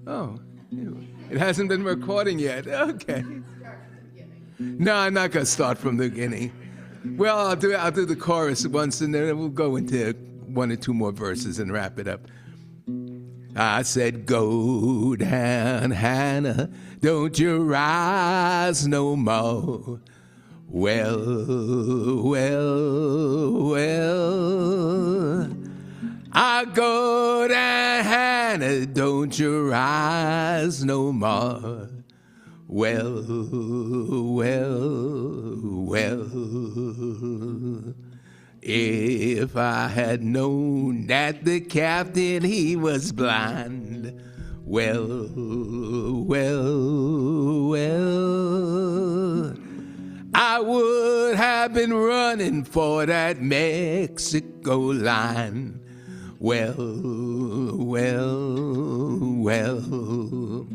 Oh, it hasn't been recording yet. Okay. No, I'm not going to start from the beginning. Well, I'll do the chorus once, and then we'll go into one or two more verses and wrap it up. I said, go down, Hannah, don't you rise no more. Well, well, well. I go down, Hannah, don't you rise no more. Well, well, well. If I had known that the captain, he was blind. Well, well, well. I would have been running for that Mexico line. Well, well, well.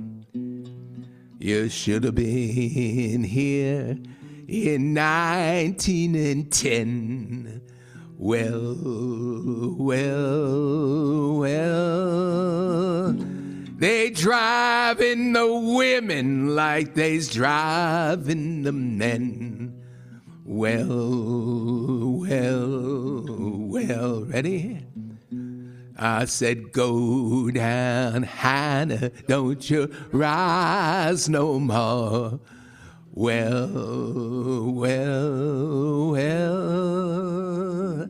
You should have been here in 1910. Well, well, well. They driving the women like they's driving the men. Well, well, well. Ready? I said, go down, Hannah, don't you rise no more. Well, well, well.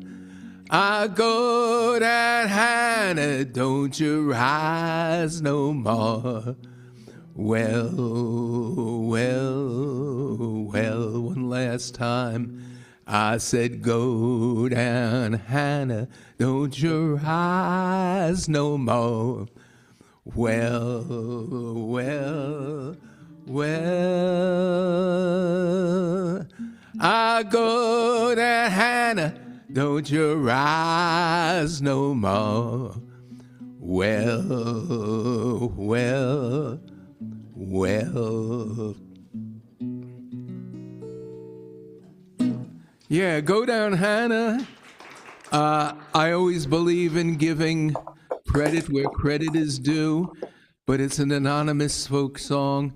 I go down, Hannah, don't you rise no more. Well, well, well. One last time. I said, go down, Hannah, don't you rise no more. Well, well, well. I go down, Hannah, don't you rise no more. Well, well, well. Yeah, go down, Hannah. I always believe in giving credit where credit is due, but it's an anonymous folk song,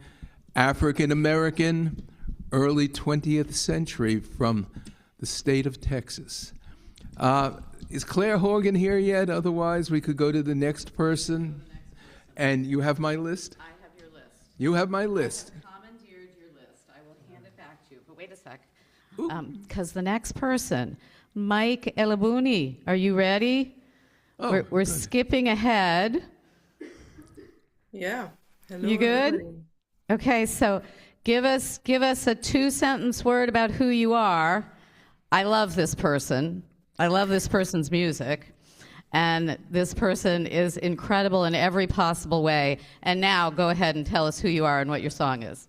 African American, early 20th century from the state of Texas. Is Claire Horgan here yet? Otherwise, we could go to the next person. And you have my list? I have your list. You have my list. I have commandeered your list. I will hand it back to you. But wait a sec. Because the next person, Mike Elabuni, are you ready? Oh, we're good. skipping ahead. Yeah. Hello. You good? Everybody. Okay, so give us a 2-sentence word about who you are. I love this person. I love this person's music. And this person is incredible in every possible way. And now go ahead and tell us who you are and what your song is.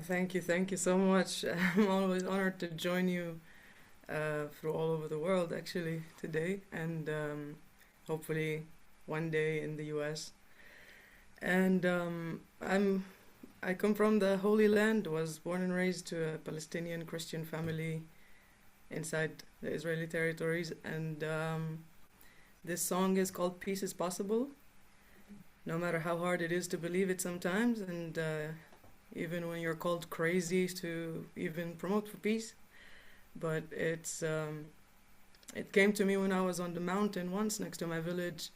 Thank you so much. I'm always honored to join you through all over the world, actually, today, and hopefully one day in the U.S. And I come from the Holy Land. Was born and raised to a Palestinian Christian family inside the Israeli territories, and this song is called "Peace is Possible." No matter how hard it is to believe it sometimes, and even when you're called crazy to even promote for peace. But it came to me when I was on the mountain once next to my village,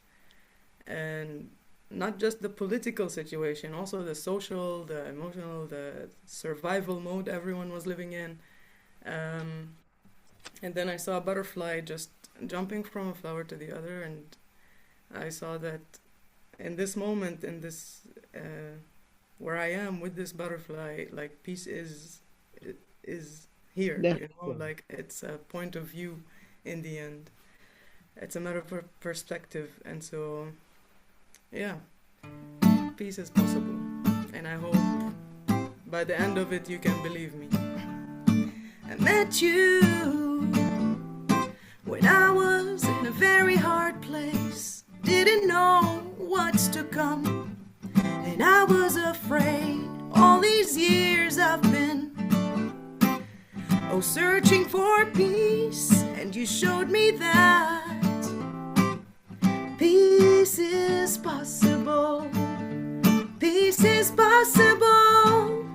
and not just the political situation, also the social, the emotional, the survival mode everyone was living in. And then I saw a butterfly just jumping from a flower to the other, and I saw that in this moment, in this where I am with this butterfly, like peace is here, you know, like it's a point of view in the end. It's a matter of perspective, and so, yeah, peace is possible, and I hope by the end of it you can believe me. I met you when I was in a very hard place, didn't know what's to come. And I was afraid all these years I've been searching for peace, and you showed me that peace is possible. Peace is possible.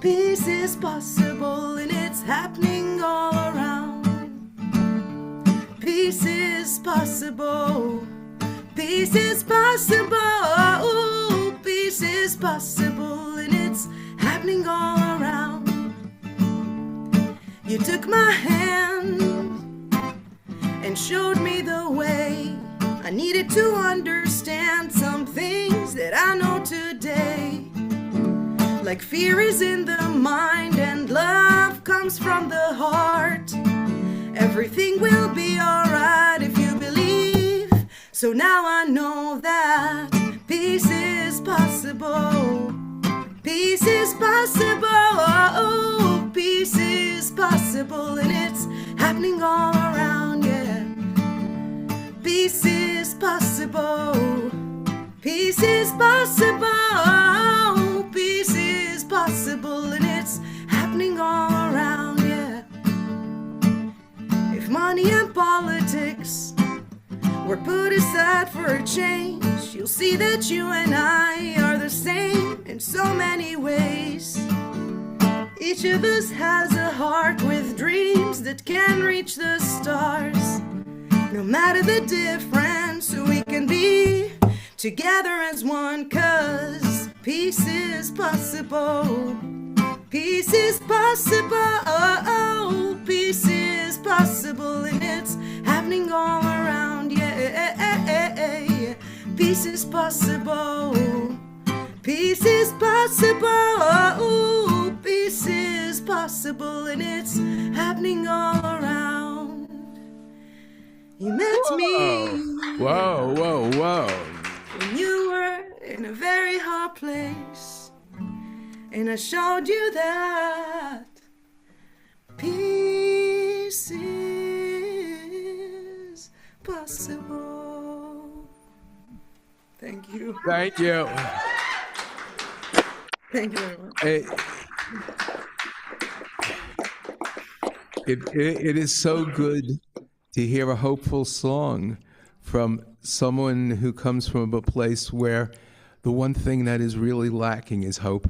Peace is possible, and it's happening all around. Peace is possible. Peace is possible. Peace is possible, and it's happening all around. You took my hand and showed me the way. I needed to understand some things that I know today. Like fear is in the mind and love comes from the heart. Everything will be alright if you believe. So now I know that peace is possible. Peace is possible. Peace is possible, and it's happening all around, yeah. Peace is possible. Peace is possible. Peace is possible, and it's happening all around, yeah. If money and politics were put aside for a change, you'll see that you and I are the same in so many ways. Each of us has a heart with dreams that can reach the stars. No matter the difference, we can be together as one, 'cause peace is possible. Peace is possible. Peace is possible, and it's happening all around, yeah. Peace is possible. Peace is possible. Peace is possible, and it's happening all around. You met me. Whoa, whoa, whoa. When you were in a very hard place, and I showed you that peace is possible. Thank you. Thank you. Thank you very much. It is so good to hear a hopeful song from someone who comes from a place where the one thing that is really lacking is hope.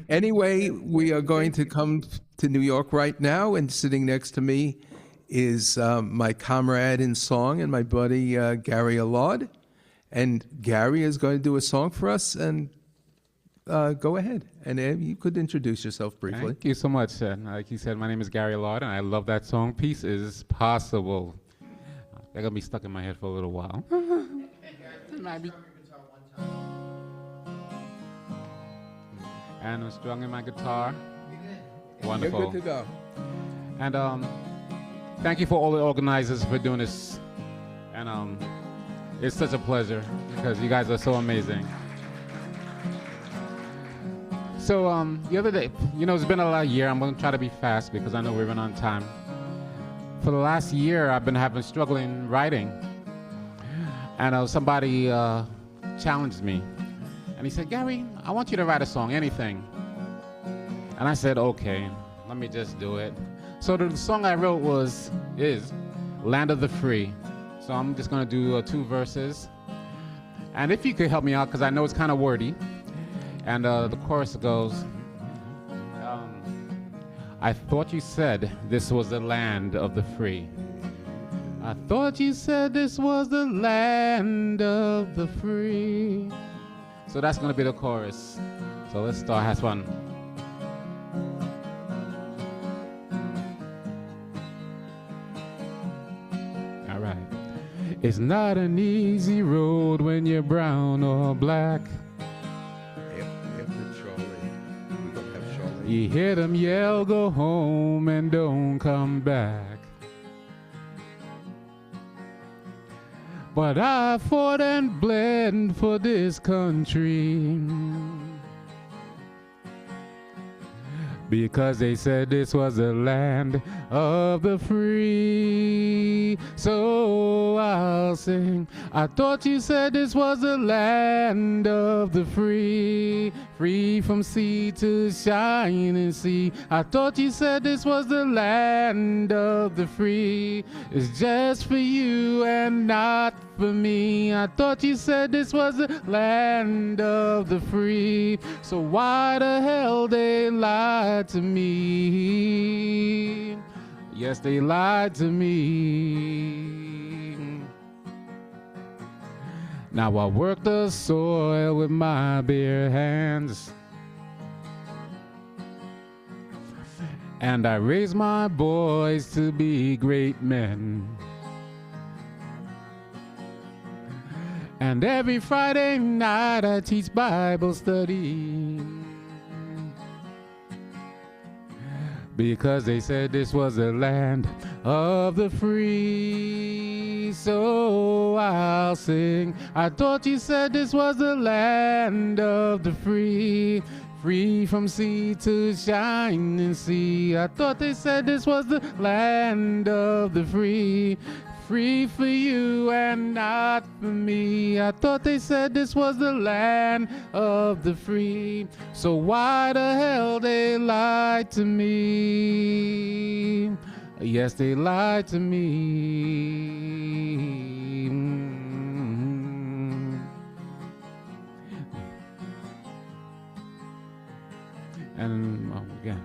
Anyway, we are going to come to New York right now, and sitting next to me is my comrade in song and my buddy Gary Allard. And Gary is going to do a song for us, and go ahead. And you could introduce yourself briefly. Thank you so much. Like you said, my name is Gary Allard, and I love that song, Peace is Possible. They're going to be stuck in my head for a little while. And I'm strumming my guitar. Wonderful. You're good to go. And thank you for all the organizers for doing this. And it's such a pleasure because you guys are so amazing. So the other day, it's been a year. I'm going to try to be fast because I know we're running on time. For the last year, I've been struggling writing. And somebody challenged me. And he said, Gary, I want you to write a song, anything. And I said, okay, let me just do it. So the song I wrote is Land of the Free. So I'm just going to do 2 verses. And if you could help me out, because I know it's kind of wordy. And the chorus goes, I thought you said this was the land of the free. I thought you said this was the land of the free. So that's going to be the chorus. So let's start. Have fun. All right. It's not an easy road when you're brown or black. You hear them yell, go home and don't come back. But I fought and bled for this country because they said this was the land of the free. So I'll sing, I thought you said this was the land of the free, free from sea to shining sea. I thought you said this was the land of the free. It's just for you and not for me. I thought you said this was the land of the free. So why the hell they lied to me? Yes, they lied to me. Now I work the soil with my bare hands, and I raise my boys to be great men. And every Friday night I teach Bible study, because they said this was the land of the free. So I'll sing. I thought you said this was the land of the free, free from sea to shining sea. I thought they said this was the land of the free, free for you and not for me. I thought they said this was the land of the free. So why the hell they lied to me? Yes, they lied to me. And again,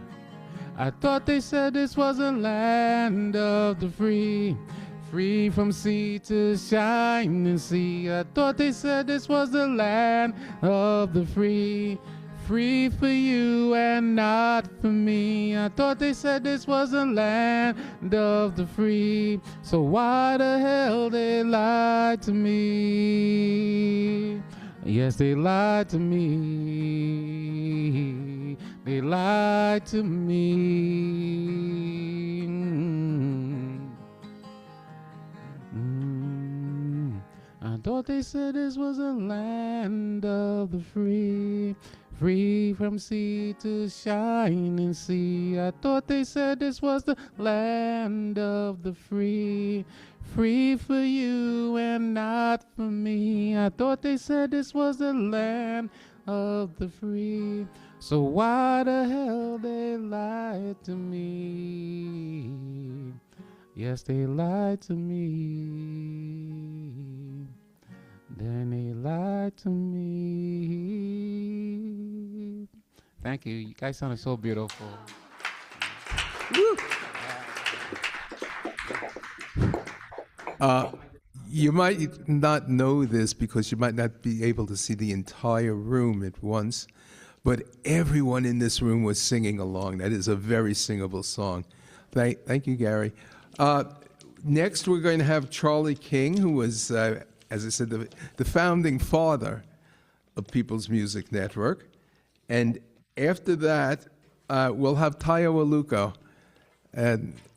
I thought they said this was a land of the free, free from sea to shining sea. I thought they said this was the land of the free, free for you and not for me. I thought they said this was the land of the free. So why the hell they lied to me? Yes, they lied to me. They lied to me. I thought they said this was a land of the free, free from sea to shining sea. I thought they said this was the land of the free, free for you and not for me. I thought they said this was the land of the free. So why the hell they lied to me? Yes, they lied to me. Then they lied to me. Thank you. You guys sounded so beautiful. You might not know this because you might not be able to see the entire room at once, but everyone in this room was singing along. That is a very singable song. Thank you, Gary. Next, we're going to have Charlie King, who was, as I said, the founding father of People's Music Network. And after that, we'll have Tayo Aluko.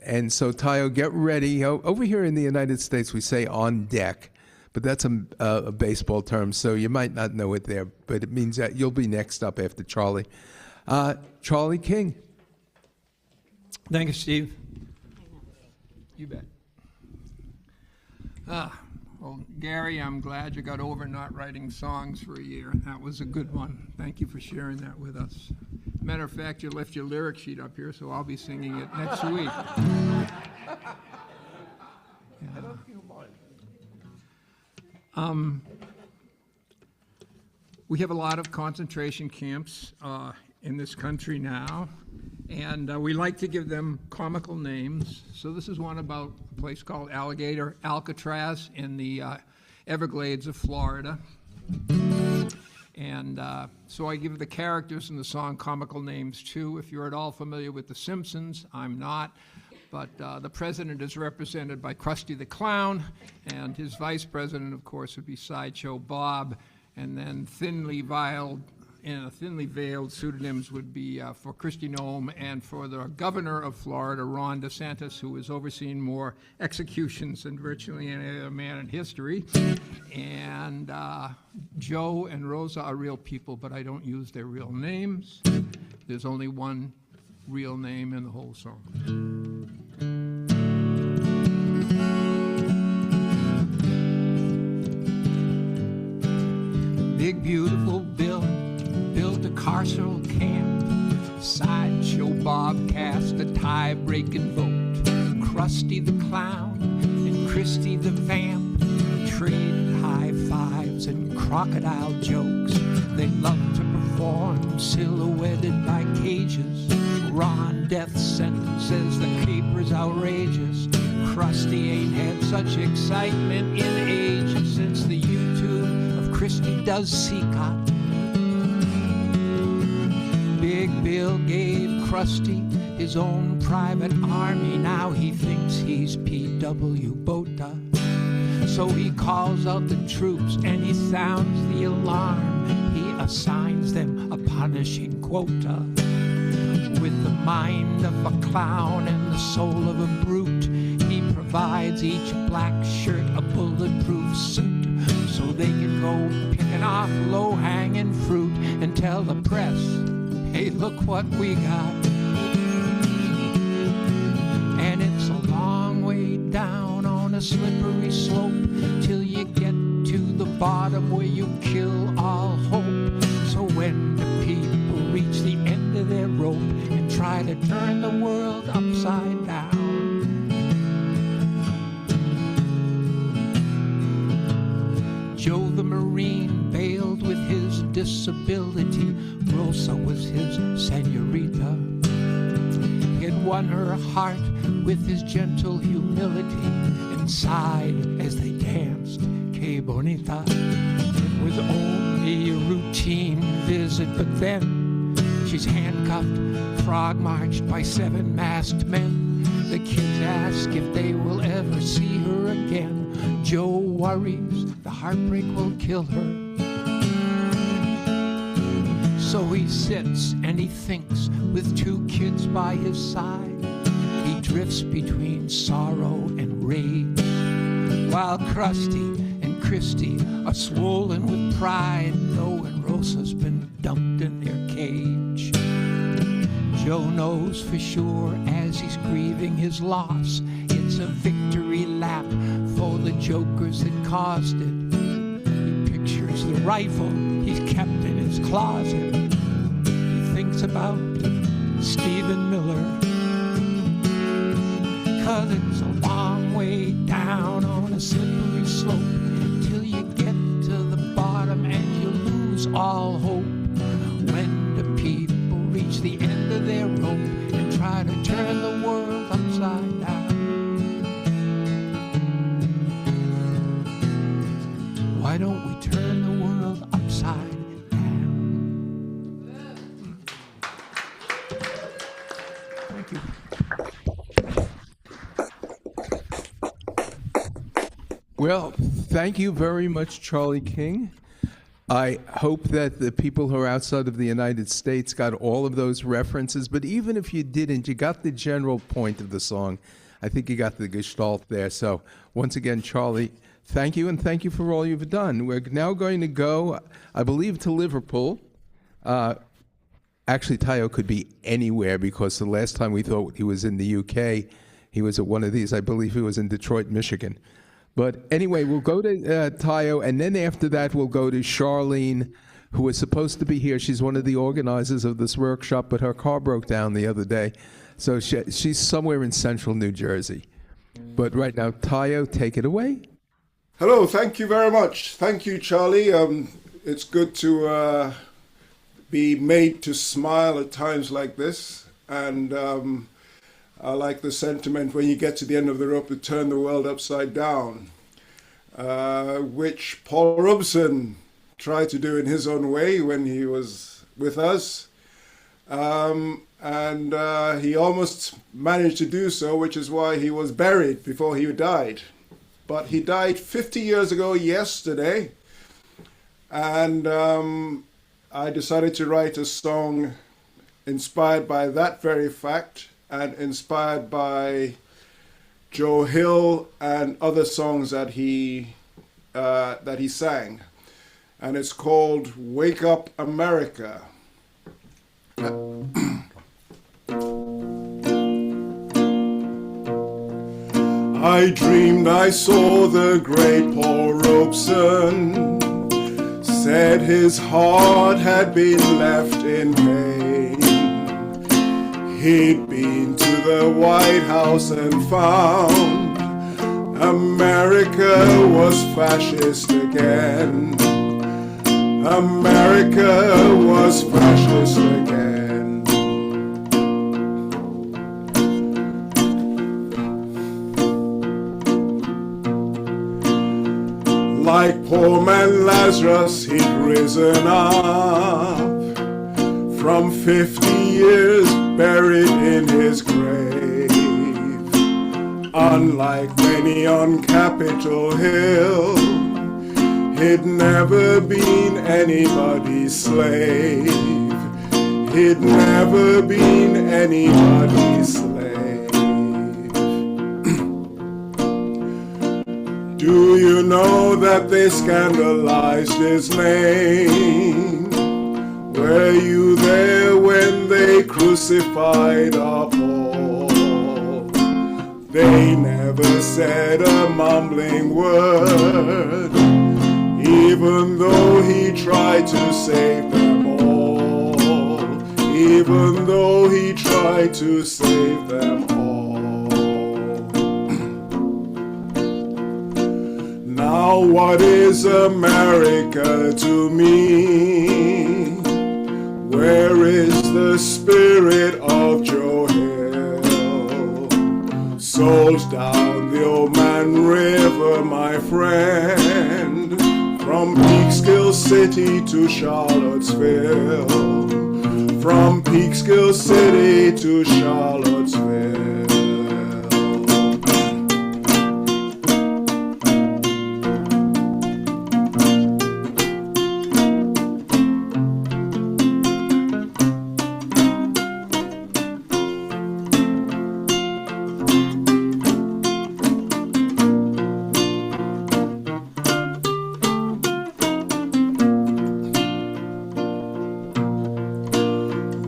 And so, Tayo, get ready. Over here in the United States, we say on deck, but that's a baseball term, so you might not know it there, but it means that you'll be next up after Charlie. Charlie King. Thank you, Steve. You bet. Well, Gary, I'm glad you got over not writing songs for a year. That was a good one. Thank you for sharing that with us. Matter of fact, you left your lyric sheet up here, so I'll be singing it next week. We have a lot of concentration camps in this country now, and we like to give them comical names. So this is one about a place called Alcatraz in the Everglades of Florida. And so I give the characters in the song comical names too. If you're at all familiar with The Simpsons, I'm not. But the president is represented by Krusty the Clown, and his vice president, of course, would be Sideshow Bob. And then thinly veiled pseudonyms would be for Kristi Noem and for the governor of Florida, Ron DeSantis, who has overseen more executions than virtually any other man in history. And Joe and Rosa are real people, but I don't use their real names. There's only one real name in the whole song. Big beautiful Bill built a carceral camp. Sideshow Bob cast a tie-breaking vote. Krusty the Clown and Kristi the Vamp trade puns and crocodile jokes. They love to perform, silhouetted by cages. Ron death sentences, the caper's outrageous. Krusty ain't had such excitement in ages since the YouTube of Christie Does Seacott. Big Bill gave Krusty his own private army. Now he thinks he's P.W. Botha. So he calls out the troops and he sounds the alarm. He assigns them a punishing quota. With the mind of a clown and the soul of a brute, he provides each black shirt a bulletproof suit, so they can go picking off low-hanging fruit and tell the press, hey, look what we got. And it's a long way down on a slippery slope till you get to the bottom where you kill all hope. So when the people reach the end of their rope and try to turn the world upside down, Joe the Marine bailed with his disability. Rosa was his senorita. He had won her heart with his gentle humility and sighed as they danced, que bonita. It was only a routine visit, but then she's handcuffed, frog-marched by 7 masked men. The kids ask if they will ever see her again. Joe worries the heartbreak will kill her. So he sits and he thinks with 2 kids by his side. He drifts between sorrow and rage, while Krusty and Christy are swollen with pride, knowing Rosa's been dumped in their cage. Joe knows for sure as he's grieving his loss, it's a victory lap for the jokers that caused it. He pictures the rifle he's kept in his closet. He thinks about Stephen Miller, 'cause it's a long way down on a slippery slope till you get to the bottom and you lose all hope. When the people reach the end of their rope and try to turn the world upside down, why don't we turn the world upside down? Thank you. Well, thank you very much, Charlie King. I hope that the people who are outside of the United States got all of those references, but even if you didn't, you got the general point of the song. I think you got the gestalt there. So once again, Charlie, thank you, and thank you for all you've done. We're now going to go, I believe, to Liverpool. Actually, Tayo could be anywhere because the last time we thought he was in the UK, he was at one of these. I believe he was in Detroit, Michigan. But anyway, we'll go to Tayo, and then after that, we'll go to Sharleen, who was supposed to be here. She's one of the organizers of this workshop, but her car broke down the other day. So she's somewhere in central New Jersey. But right now, Tayo, take it away. Hello, thank you very much. Thank you, Charlie. It's good to be made to smile at times like this. And I like the sentiment when you get to the end of the rope to turn the world upside down, which Paul Robeson tried to do in his own way when he was with us. And he almost managed to do so, which is why he was buried before he died. But he died 50 years ago yesterday, and I decided to write a song inspired by that very fact and inspired by Joe Hill and other songs that he sang. And it's called Wake Up America. I dreamed I saw the great Paul Robeson, said his heart had been left in pain. He'd been to the White House and found America was fascist again. America was fascist again. Like poor man Lazarus, he'd risen up from 50 years buried in his grave. Unlike many on Capitol Hill, he'd never been anybody's slave. He'd never been anybody's slave. Do you know that they scandalized his name? Were you there when they crucified our Paul? They never said a mumbling word, even though he tried to save them all. Even though he tried to save them all. Now what is America to me? Where is the spirit of Joe Hill? Sold down the old man river, my friend, from Peekskill City to Charlottesville. From Peekskill City to Charlottesville.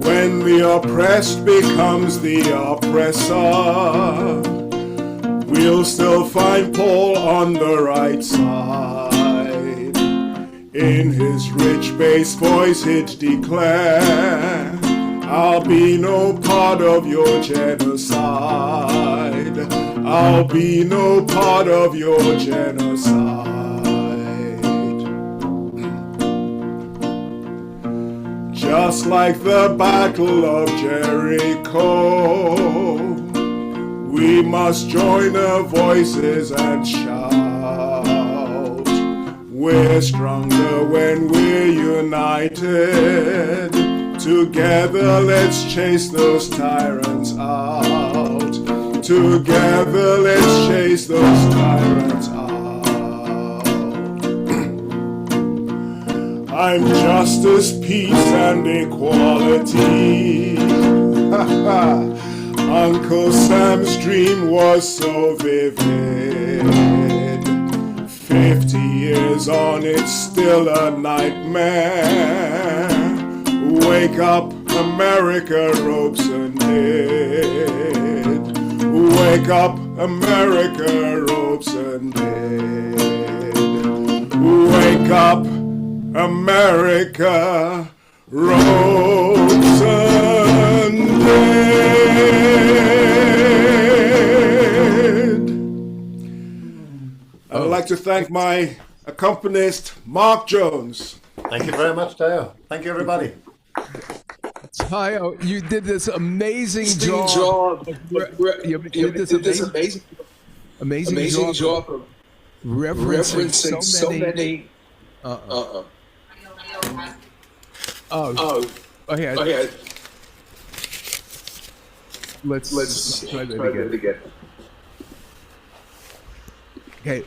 When the oppressed becomes the oppressor, we'll still find Paul on the right side. In his rich bass voice he'd declare, I'll be no part of your genocide. I'll be no part of your genocide. Just like the Battle of Jericho, we must join our voices and shout. We're stronger when we're united. Together let's chase those tyrants out. Together let's chase those tyrants out. I'm justice, peace, and equality. Uncle Sam's dream was so vivid. 50 years on, it's still a nightmare. Wake up, America, Robeson did. Wake up, America, Robeson did. Wake up, America, Robeson did. I'd like to thank my accompanist, Mark Jones. Thank you very much, Teo. Thank you, everybody. Tayo, you did this amazing job. You did this amazing job of referencing so many. Oh, yeah. Let's try that again. Okay.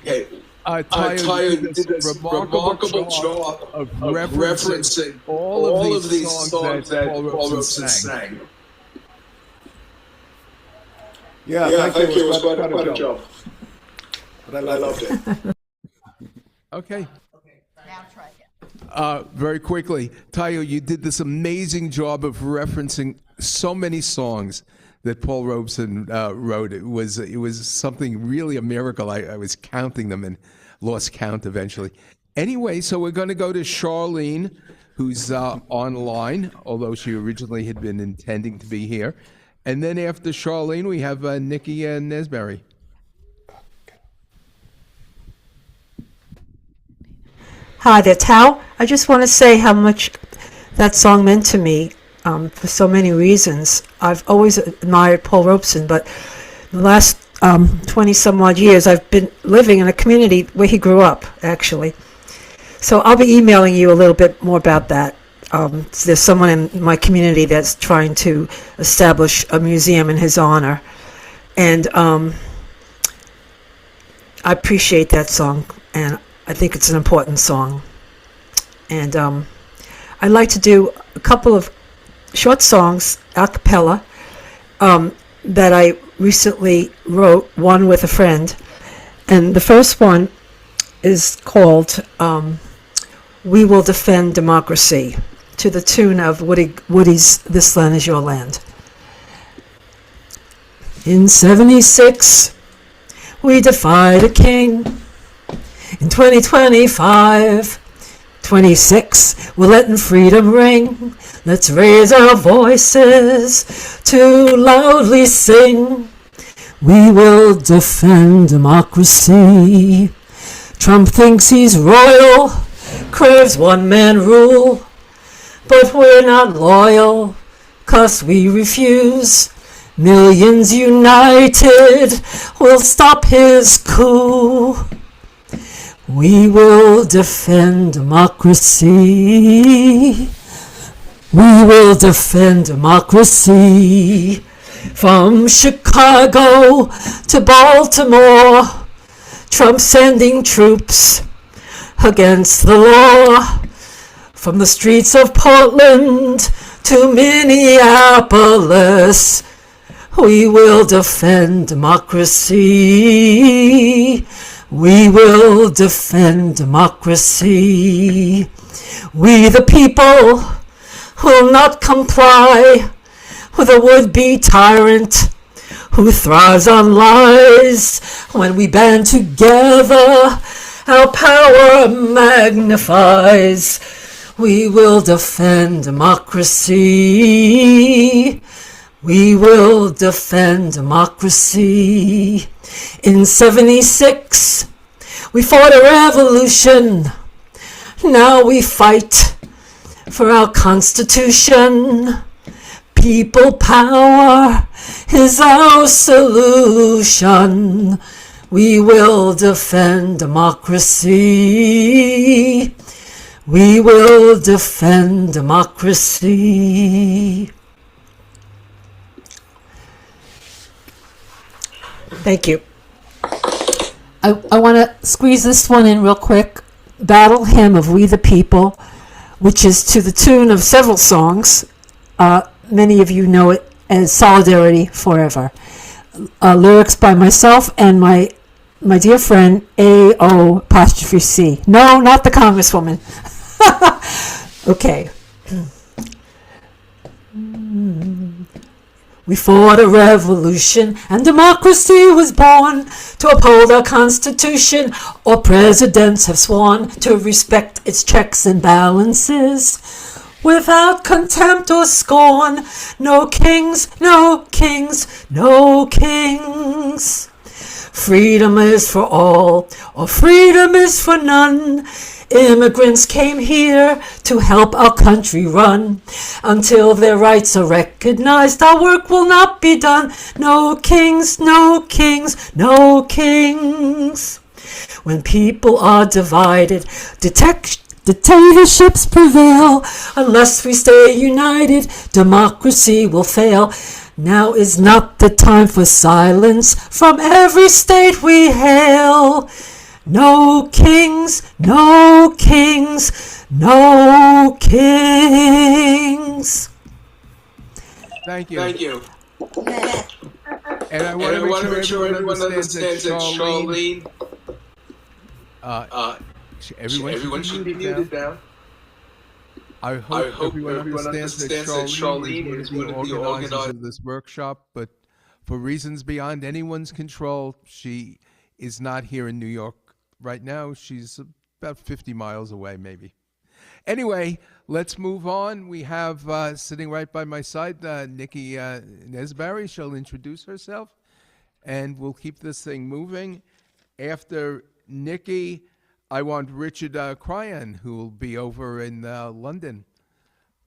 Tayo did this remarkable job of referencing all of these songs that Paul Robeson sang. Yeah, thank you. It was quite a job. But I loved it. Okay. Now try again. Very quickly, Tayo, you did this amazing job of referencing so many songs that Paul Robeson wrote. It was something really a miracle. I was counting them and lost count eventually. Anyway, so we're going to go to Sharleen, who's online, although she originally had been intending to be here. And then after Sharleen, we have Nikki Nesberry. Hi there, Tao. I just want to say how much that song meant to me for so many reasons. I've always admired Paul Robeson, but the last 20 some odd years I've been living in a community where he grew up, actually. So I'll be emailing you a little bit more about that. There's someone in my community that's trying to establish a museum in his honor. And I appreciate that song, and I think it's an important song. And I'd like to do a couple of short songs, a cappella, that I recently wrote, one with a friend. And the first one is called We Will Defend Democracy, to the tune of Woody's This Land Is Your Land. In 76, we defied a king. In 2025, 26, we're letting freedom ring. Let's raise our voices to loudly sing. We will defend democracy. Trump thinks he's royal, craves one-man rule. But we're not loyal, 'cause we refuse. Millions united will stop his coup. We will defend democracy. We will defend democracy. From Chicago to Baltimore, Trump sending troops against the law. From the streets of Portland to Minneapolis, we will defend democracy. We will defend democracy. We the people will not comply with a would-be tyrant who thrives on lies. When we band together, our power magnifies. We will defend democracy. We will defend democracy. In 76, we fought a revolution. Now we fight for our Constitution. People power is our solution. We will defend democracy. We will defend democracy. Thank you. I want to squeeze this one in real quick. Battle Hymn of We the People, which is to the tune of several songs. Many of you know it as Solidarity Forever. Lyrics by myself and my dear friend A.O.C. No, not the Congresswoman. Okay. We fought a revolution and democracy was born to uphold our Constitution. Our presidents have sworn to respect its checks and balances without contempt or scorn. No kings, no kings, no kings. Freedom is for all, or freedom is for none. Immigrants came here to help our country run. Until their rights are recognized, our work will not be done. No kings, no kings, no kings. When people are divided, dictatorships prevail. Unless we stay united, democracy will fail. Now is not the time for silence. From every state we hail. No kings, no kings, no kings. Thank you. Thank you. And I want to make sure everyone understands that Sharleen, everyone should be muted now. I hope everyone understands that Sharleen is one of the organizers of this workshop, but for reasons beyond anyone's control, she is not here in New York right now. She's about 50 miles away, maybe. Anyway, let's move on. We have sitting right by my side, Nikki Nesbarry. She'll introduce herself, and we'll keep this thing moving. After Nikki, I want Richard Cryan, who will be over in London,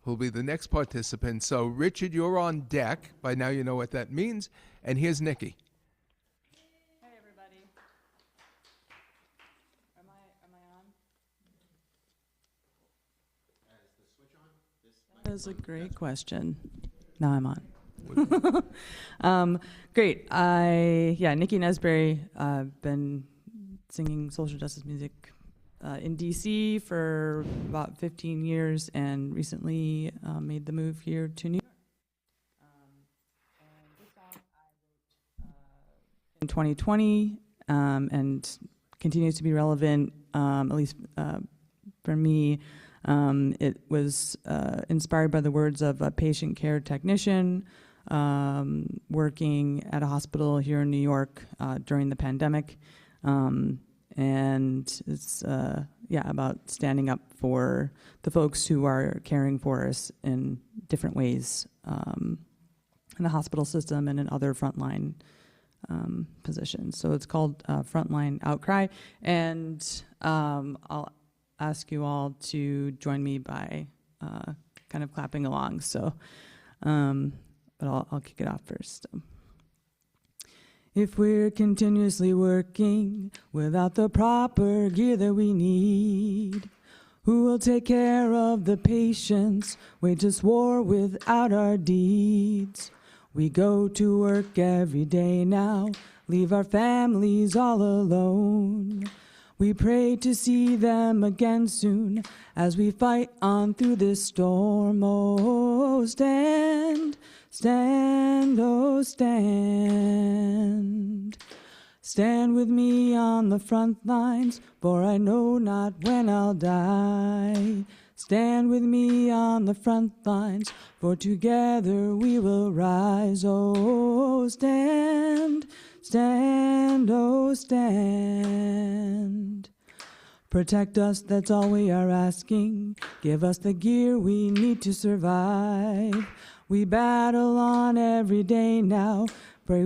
who'll be the next participant. So, Richard, you're on deck. By now you know what that means. And here's Nikki. Hey, everybody. Am I on? Is the switch on? That is a great question. Now I'm on. Great. Nikki Nesbury. I've been singing social justice music in D.C. for about 15 years and recently made the move here to New York. And this song I wrote in 2020 and continues to be relevant, at least for me. It was inspired by the words of a patient care technician working at a hospital here in New York during the pandemic. And it's about standing up for the folks who are caring for us in different ways in the hospital system and in other frontline positions. So it's called Frontline Outcry, and I'll ask you all to join me by kind of clapping along. So, but I'll kick it off first. If we're continuously working without the proper gear that we need, who will take care of the patients, wage this war without our deeds? We go to work every day now, leave our families all alone. We pray to see them again soon as we fight on through this storm. Oh, stand, stand, oh, stand. Stand with me on the front lines, for I know not when I'll die. Stand with me on the front lines, for together we will rise. Oh, stand, stand, oh, stand. Protect us, that's all we are asking. Give us the gear we need to survive. We battle on every day now. Pray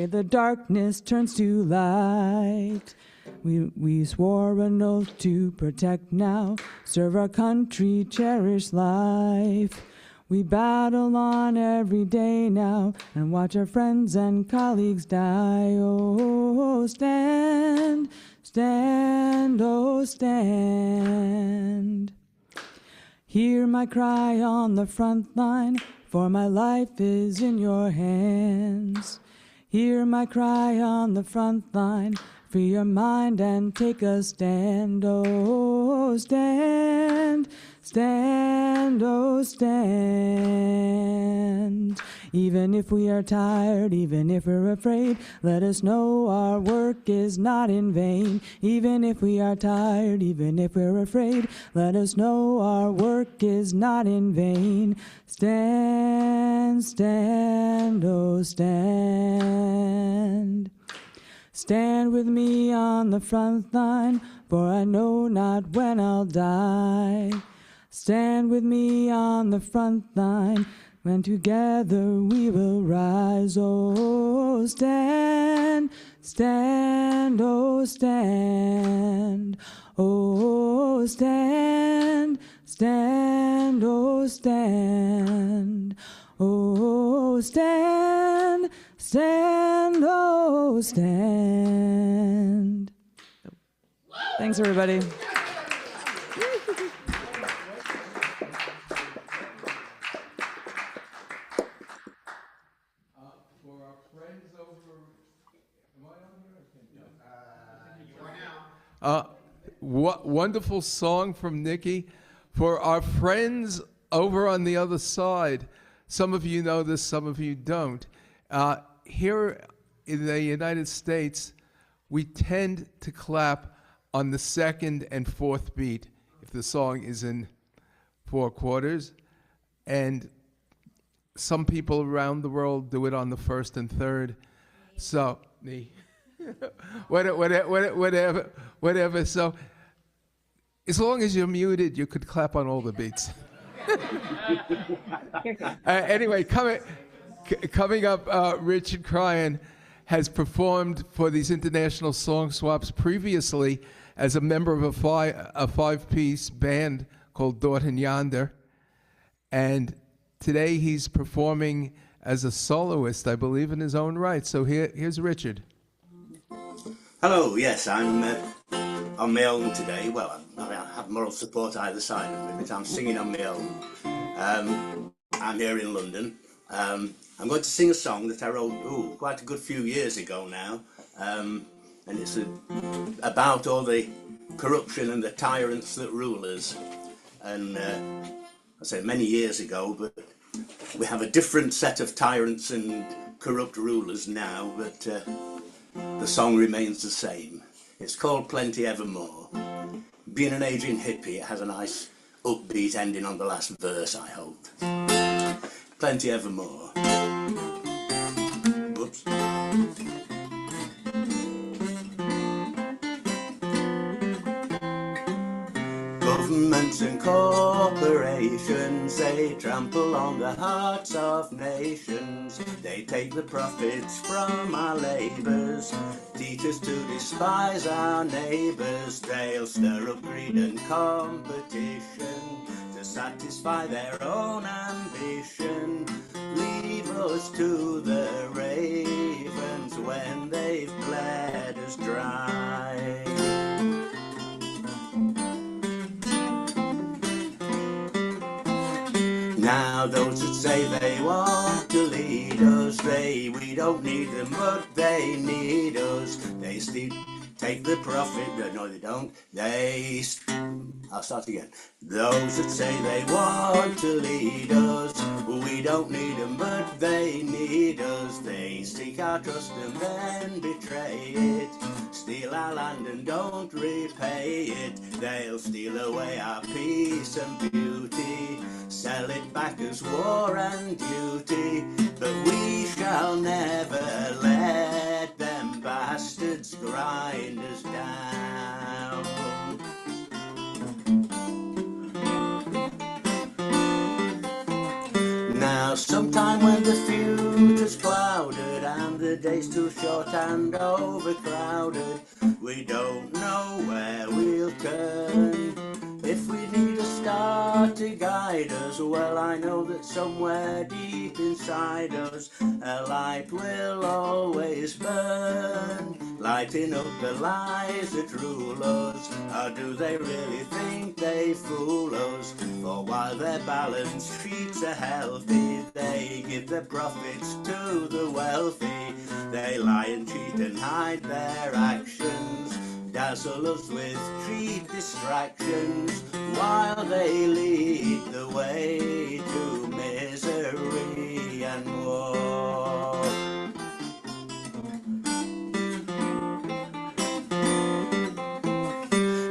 the darkness turns to light. We swore an oath to protect now, serve our country, cherish life. We battle on every day now and watch our friends and colleagues die. Oh, stand, stand, oh, stand. Hear my cry on the front line, for my life is in your hands. Hear my cry on the front line, free your mind and take a stand. Oh, stand, stand, oh, stand. Even if we are tired, even if we're afraid, let us know our work is not in vain. Even if we are tired, even if we're afraid, let us know our work is not in vain. Stand, stand, oh, stand. Stand with me on the front line, for I know not when I'll die. Stand with me on the front line, when together we will rise. Oh, stand, stand, oh, stand. Oh, stand, stand, oh, stand. Oh, stand, stand, oh, stand. Thanks, everybody. Wonderful song from Nikki. For our friends over on the other side, some of you know this, some of you don't. Here in the United States, we tend to clap on the second and fourth beat if the song is in 4 quarters. And some people around the world do it on the first and third. So, whatever. So, as long as you're muted, you could clap on all the beats. Anyway, coming up, Richard Cryan has performed for these international song swaps previously as a member of a five-piece band called Dorten Yonder. And today he's performing as a soloist, I believe, in his own right. So here's Richard. Hello, yes, I'm on my own today. Well, I have moral support either side of me, but I'm singing on my own. I'm here in London. I'm going to sing a song that I wrote quite a good few years ago now. And it's about all the corruption and the tyrants that rule us. And I say many years ago, but we have a different set of tyrants and corrupt rulers now, but the song remains the same. It's called Plenty Evermore. Being an aging hippie, it has a nice upbeat ending on the last verse, I hope. Plenty Evermore. Whoops. Governments and corporations, they trample on the hearts of nations. They take the profits from our labours, teach us to despise our neighbours. They'll stir up greed and competition to satisfy their own ambition. Leave us to the ravens when they've bled us dry. Now those that say they want to lead us, we don't need them, but they need us. They still take the profit, no they don't, I'll start again. Those that say they want to lead us, we don't need them, but they need us. They seek our trust and then betray it, steal our land and don't repay it. They'll steal away our peace and beauty, sell it back as war and duty, but we shall never let them bastards grind us down. Now sometime when the future's clouded and the day's too short and overcrowded, we don't know where we'll turn. If we need a star to guide us, well, I know that somewhere deep inside us a light will always burn, lighting up the lies that rule us. Or do they really think they fool us? For while their balance sheets are healthy, they give their profits to the wealthy. They lie and cheat and hide their actions, dazzle us with cheap distractions, while they lead the way to misery and war.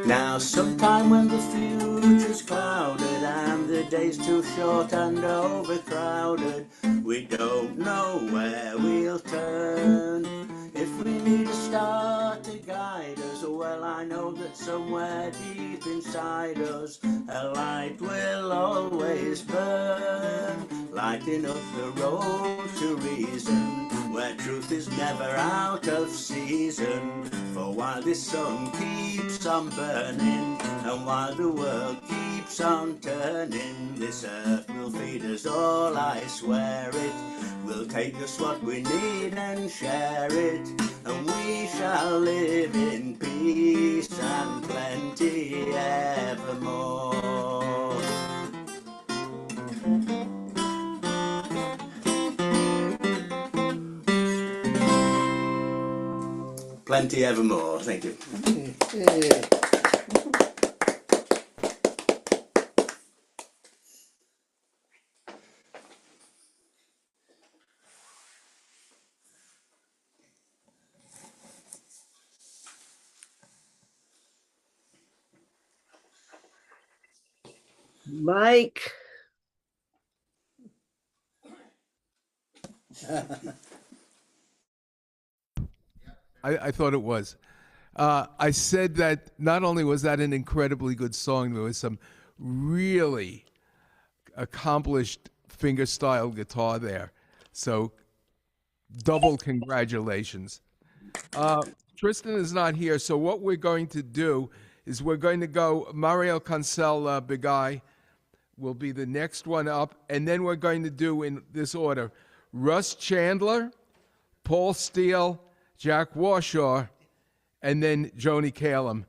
Now sometime when the future's clouded and the day's too short and overcrowded, we don't know where we'll turn. If we need a star to guide us, well, I know that somewhere deep inside us a light will always burn, lighting up the road to reason, where truth is never out of season. For while this sun keeps on burning and while the world keeps on turning, this earth will feed us all, I swear it. Will take us what we need and share it, and we shall live in peace and plenty evermore. Plenty evermore, thank you. Mike. I thought it was. I said that not only was that an incredibly good song, there was some really accomplished fingerstyle guitar there. So double congratulations. Tristan is not here, so what we're going to do is we're going to go, Mario Cancel Bigai will be the next one up, and then we're going to do in this order, Russ Chandler, Paul Steele, Jack Warshaw, and then Joni Calum.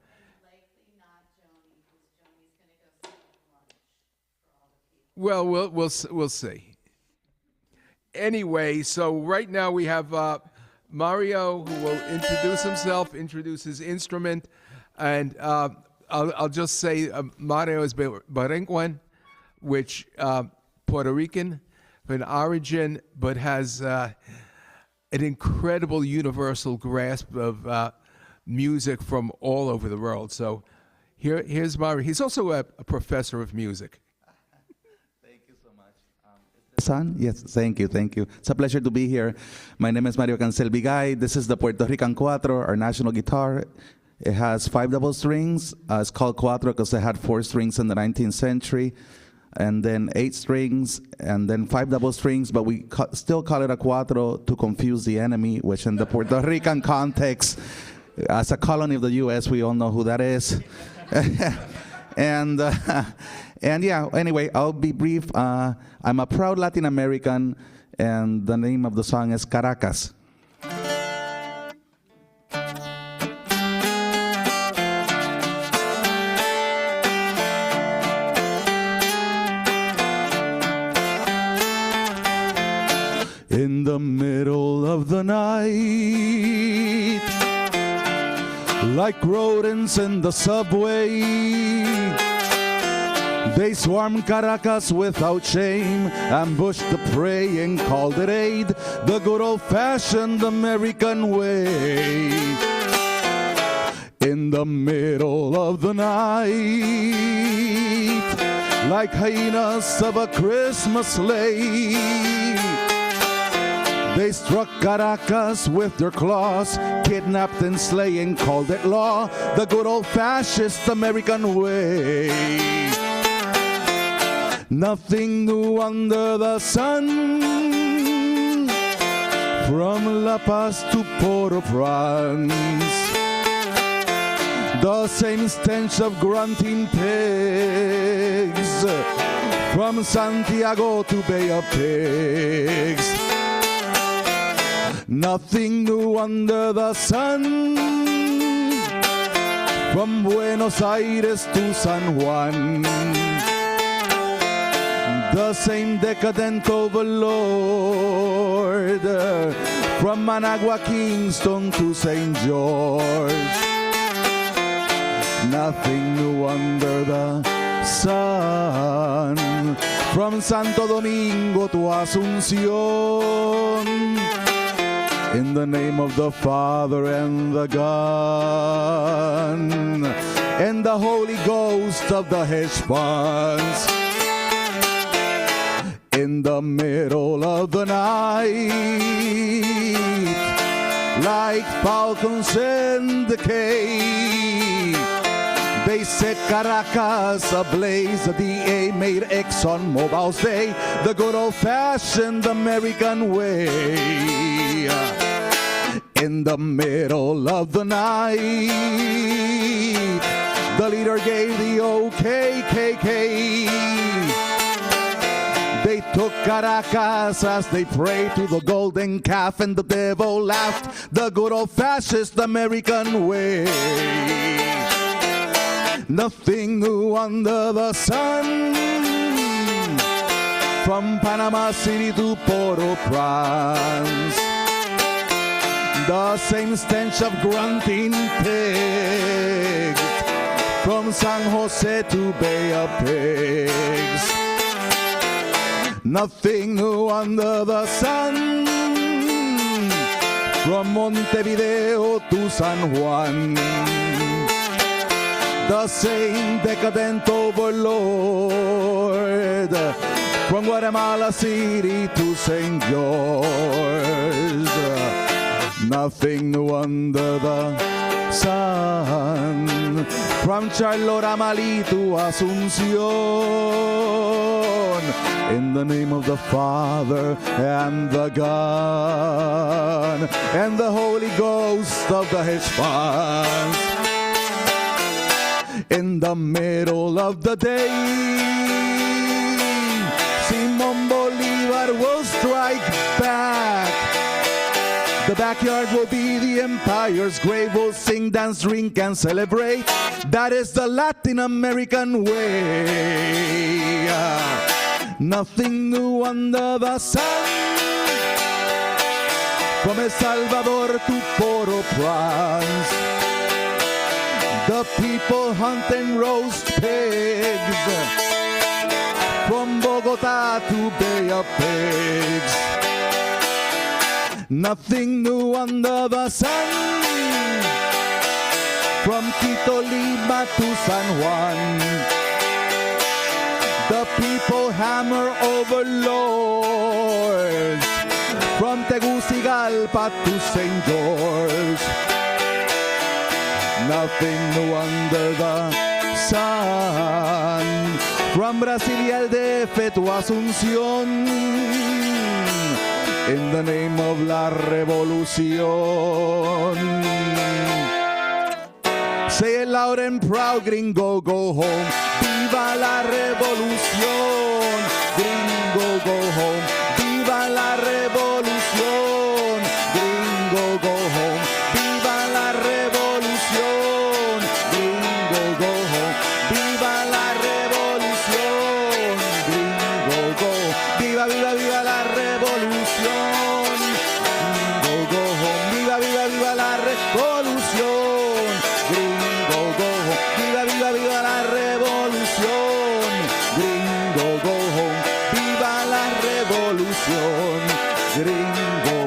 Well, we'll see. Anyway, so right now we have Mario, who will introduce himself, introduce his instrument, and I'll just say Mario is Barinquan, which Puerto Rican in origin, but has an incredible universal grasp of music from all over the world. So here's Mario. He's also a professor of music. Son? Yes, thank you. It's a pleasure to be here. My name is Mario Cancel Bigay. This is the Puerto Rican cuatro, our national guitar. It has 5 double strings. It's called cuatro because it had 4 strings in the 19th century, and then 8 strings, and then 5 double strings, but we still call it a cuatro to confuse the enemy, which in the Puerto Rican context, as a colony of the U.S., we all know who that is. And yeah, anyway, I'll be brief. I'm a proud Latin American, and the name of the song is Caracas. In the middle of the night, like rodents in the subway, they swarmed Caracas without shame, ambushed the prey and called it aid, the good old-fashioned American way. In the middle of the night, like hyenas of a Christmas sleigh, they struck Caracas with their claws, kidnapped and slaying, called it law, the good old-fashioned American way. Nothing new under the sun, from La Paz to Port-au-Prince. The same stench of grunting pigs, from Santiago to Bay of Pigs. Nothing new under the sun, from Buenos Aires to San Juan. The same decadent overlord, from Managua, Kingston to St. George. Nothing new under the sun, from Santo Domingo to Asunción. In the name of the Father and the gun, and the Holy Ghost of the hedge funds. In the middle of the night, like falcons in the cave, they set Caracas ablaze. The DA made Exxon Mobil's day the good old-fashioned American way. In the middle of the night, the leader gave the OKKK. They took Caracas as they prayed to the golden calf, and the devil laughed the good old-fashioned American way. Nothing new under the sun, from Panama City to Port-au-Prince. The same stench of grunting pigs, from San Jose to Bay of Pigs. Nothing new under the sun, from Montevideo to San Juan. The same decadent overlord, from Guatemala City to St. George. Nothing new under the sun. From Charlotte Amalie to Asunción, in the name of the Father and the God and the Holy Ghost of the Hispans. In the middle of the day, Simon Bolivar will strike back. The backyard will be the empire's grave. We'll sing, dance, drink, and celebrate. That is the Latin American way. Nothing new under the sun. From El Salvador to Port-au-Prince, the people hunt and roast pigs. From Bogota to Bay of Pigs. Nothing new under the sun. From Quito, Lima to San Juan, the people hammer overlords. From Tegucigalpa to St. George, nothing new under the sun. From Brasilia al DF to Asunción, in the name of la revolución. Say it loud and proud, gringo, go home. Viva la revolución, gringo, go home. Viva la revolución, gringo, go home. Viva la revolución, gringo, go home. Viva la revolución, gringo, go home. Viva, viva, viva la revolución, gringo, go home. Viva, viva, viva la revolución, gringo, go home. Viva, viva, viva la revolución, gringo, go home. Viva la revolución, gringo.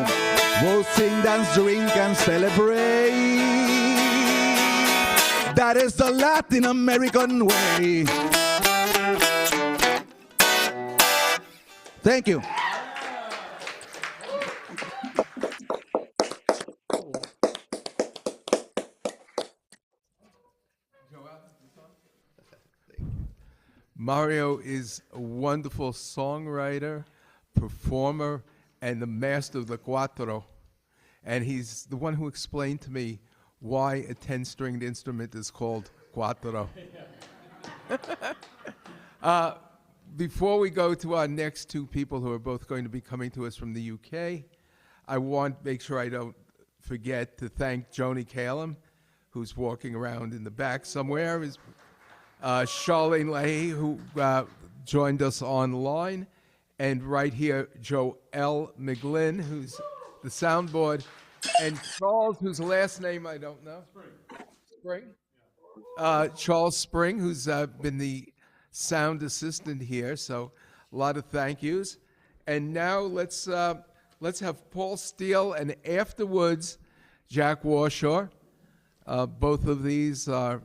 We'll sing, dance, drink, and celebrate. That is the Latin American way. Thank you. Mario is a wonderful songwriter, performer, and the master of the cuatro. And he's the one who explained to me why a 10-stringed instrument is called cuatro. Before we go to our next two people who are both going to be coming to us from the UK, I want to make sure I don't forget to thank Joni Calum, who's walking around in the back somewhere, is Sharleen Leahey, who joined us online, and right here, Joel McGlynn, who's the soundboard, and Charles, whose last name I don't know. Spring. Charles Spring, who's been the sound assistant here, so a lot of thank yous. And now let's have Paul Steele, and afterwards, Jack Warshaw. Both of these are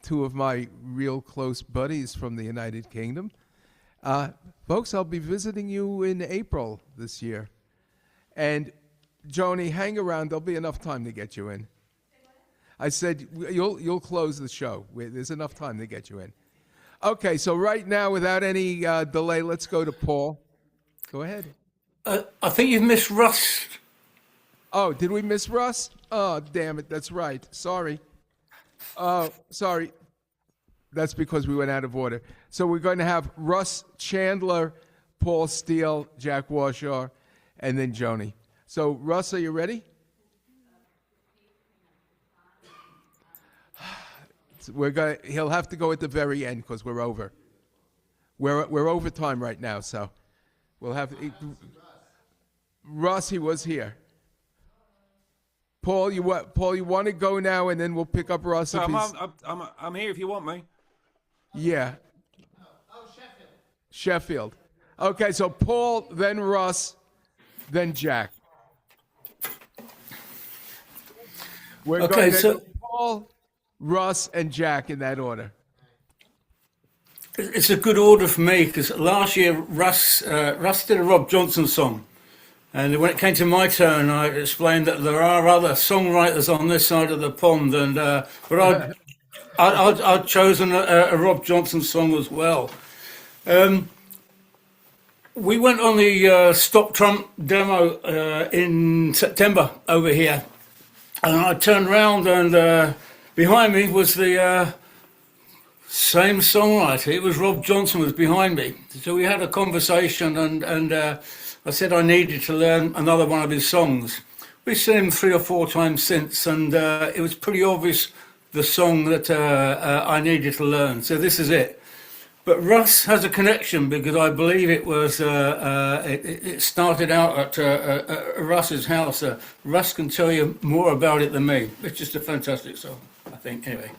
two of my real close buddies from the United Kingdom. Folks, I'll be visiting you in April this year. And Joni, hang around. There'll be enough time to get you in. I said you'll close the show. There's enough time to get you in. Okay, so right now, without any delay, let's go to Paul. Go ahead. I think you've missed Russ. Oh, did we miss Russ? Oh, damn it. That's right. Sorry. Oh, sorry. That's because we went out of order. So we're going to have Russ Chandler, Paul Steele, Jack Warshaw, and then Joni. So, Russ, are you ready? He'll have to go at the very end because we're over. We're over time right now, so we'll have. Russ, he was here. Paul, you want to go now, and then we'll pick up Russ. I'm here if you want me. Yeah. Oh, Sheffield. Okay, so Paul, then Russ, then Jack. We're going to Paul, Russ, and Jack in that order. It's a good order for me because last year Russ did a Rob Johnson song, And when it came to my turn, I explained that there are other songwriters on this side of the pond, and but I'd chosen a Rob Johnson song as well. We went on the Stop Trump demo in September over here, and I turned around and behind me was the same songwriter. It was Rob Johnson was behind me. So we had a conversation, and I said I needed to learn another one of his songs. We've seen him 3 or 4 times since, and it was pretty obvious the song that I needed to learn. So this is it. But Russ has a connection because I believe it was it started out at Russ's house. Russ can tell you more about it than me. It's just a fantastic song, I think. Anyway.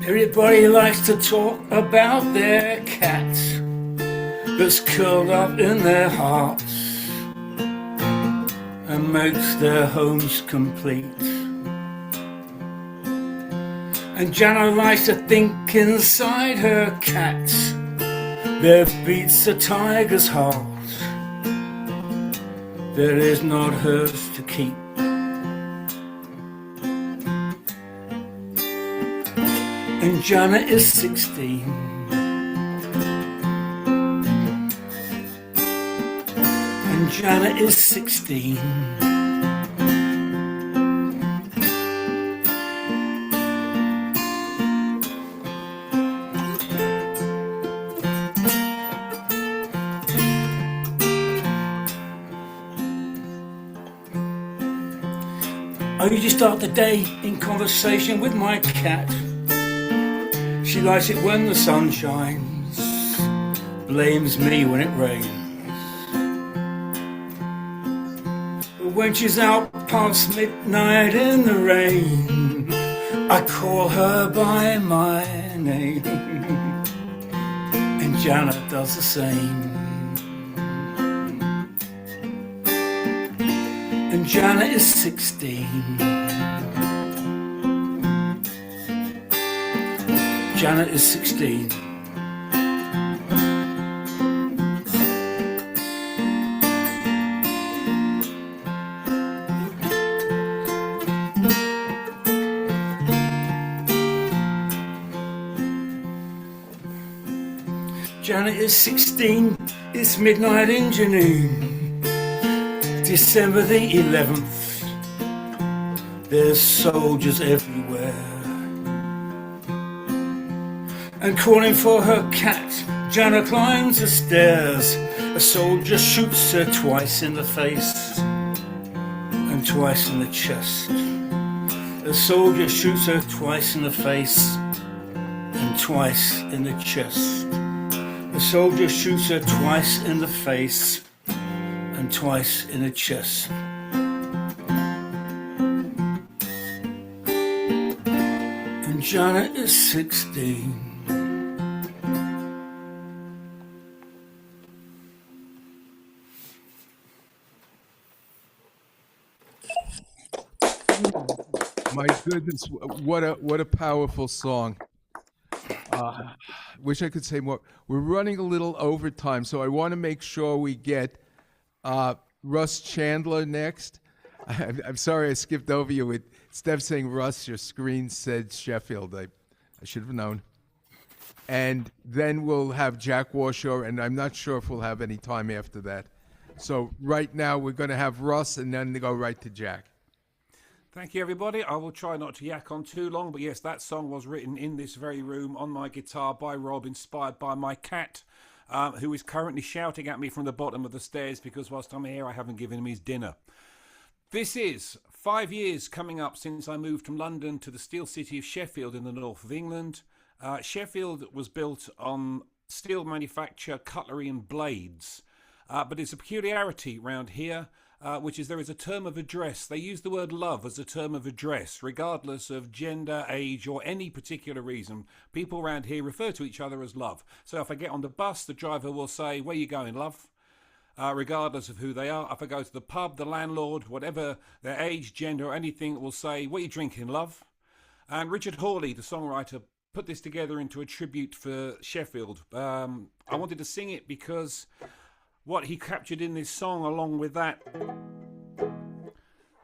Everybody likes to talk about their cats that's curled up in their hearts and makes their homes complete. And Jana likes to think inside her cats there beats a tiger's heart that is not hers to keep. And Jana is 16. And Jana is 16. I usually start the day in conversation with my cat. She likes it when the sun shines, blames me when it rains. But when she's out past midnight in the rain, I call her by my name, and Jana does the same. And Jana is 16. Jana is 16. Jana is 16. It's midnight in Janine, December the 11th. There's soldiers everywhere. And calling for her cat, Jana climbs the stairs. A soldier shoots her twice in the face and twice in the chest. A soldier shoots her twice in the face and twice in the chest. A soldier shoots her twice in the face and twice in the chest. And Jana is 16. My goodness, what a powerful song. Wish I could say more. We're running a little over time, so I want to make sure we get Russ Chandler next. I'm sorry I skipped over you with Steph saying Russ. Your screen said Sheffield. I should have known. And then we'll have Jack Warshaw, and I'm not sure if we'll have any time after that. So right now we're going to have Russ, and then go right to Jack. Thank you, everybody. I will try not to yak on too long, but yes, that song was written in this very room on my guitar by Rob, inspired by my cat, who is currently shouting at me from the bottom of the stairs because whilst I'm here, I haven't given him his dinner. This is 5 years coming up since I moved from London to the steel city of Sheffield in the north of England. Sheffield was built on steel manufacture, cutlery and blades, but it's a peculiarity around here. which is there is a term of address. They use the word love as a term of address, regardless of gender, age, or any particular reason. People around here refer to each other as love. So if I get on the bus, the driver will say, "Where you going, love?" Regardless of who they are. If I go to the pub, the landlord, whatever their age, gender, or anything, will say, "What are you drinking, love?" And Richard Hawley, the songwriter, put this together into a tribute for Sheffield. I wanted to sing it because what he captured in this song, along with that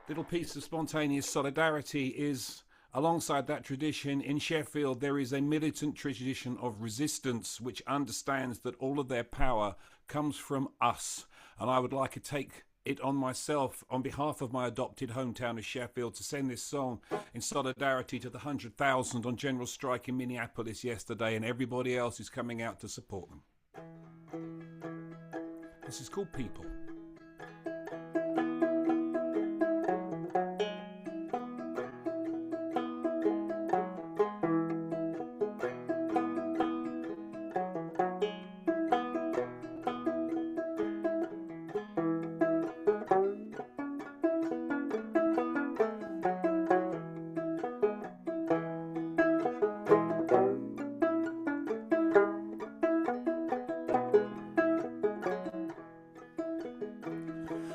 little piece of spontaneous solidarity, is alongside that tradition in Sheffield there is a militant tradition of resistance which understands that all of their power comes from us. And I would like to take it on myself, on behalf of my adopted hometown of Sheffield, to send this song in solidarity to the 100,000 on general strike in Minneapolis yesterday and everybody else who's coming out to support them. This is called People.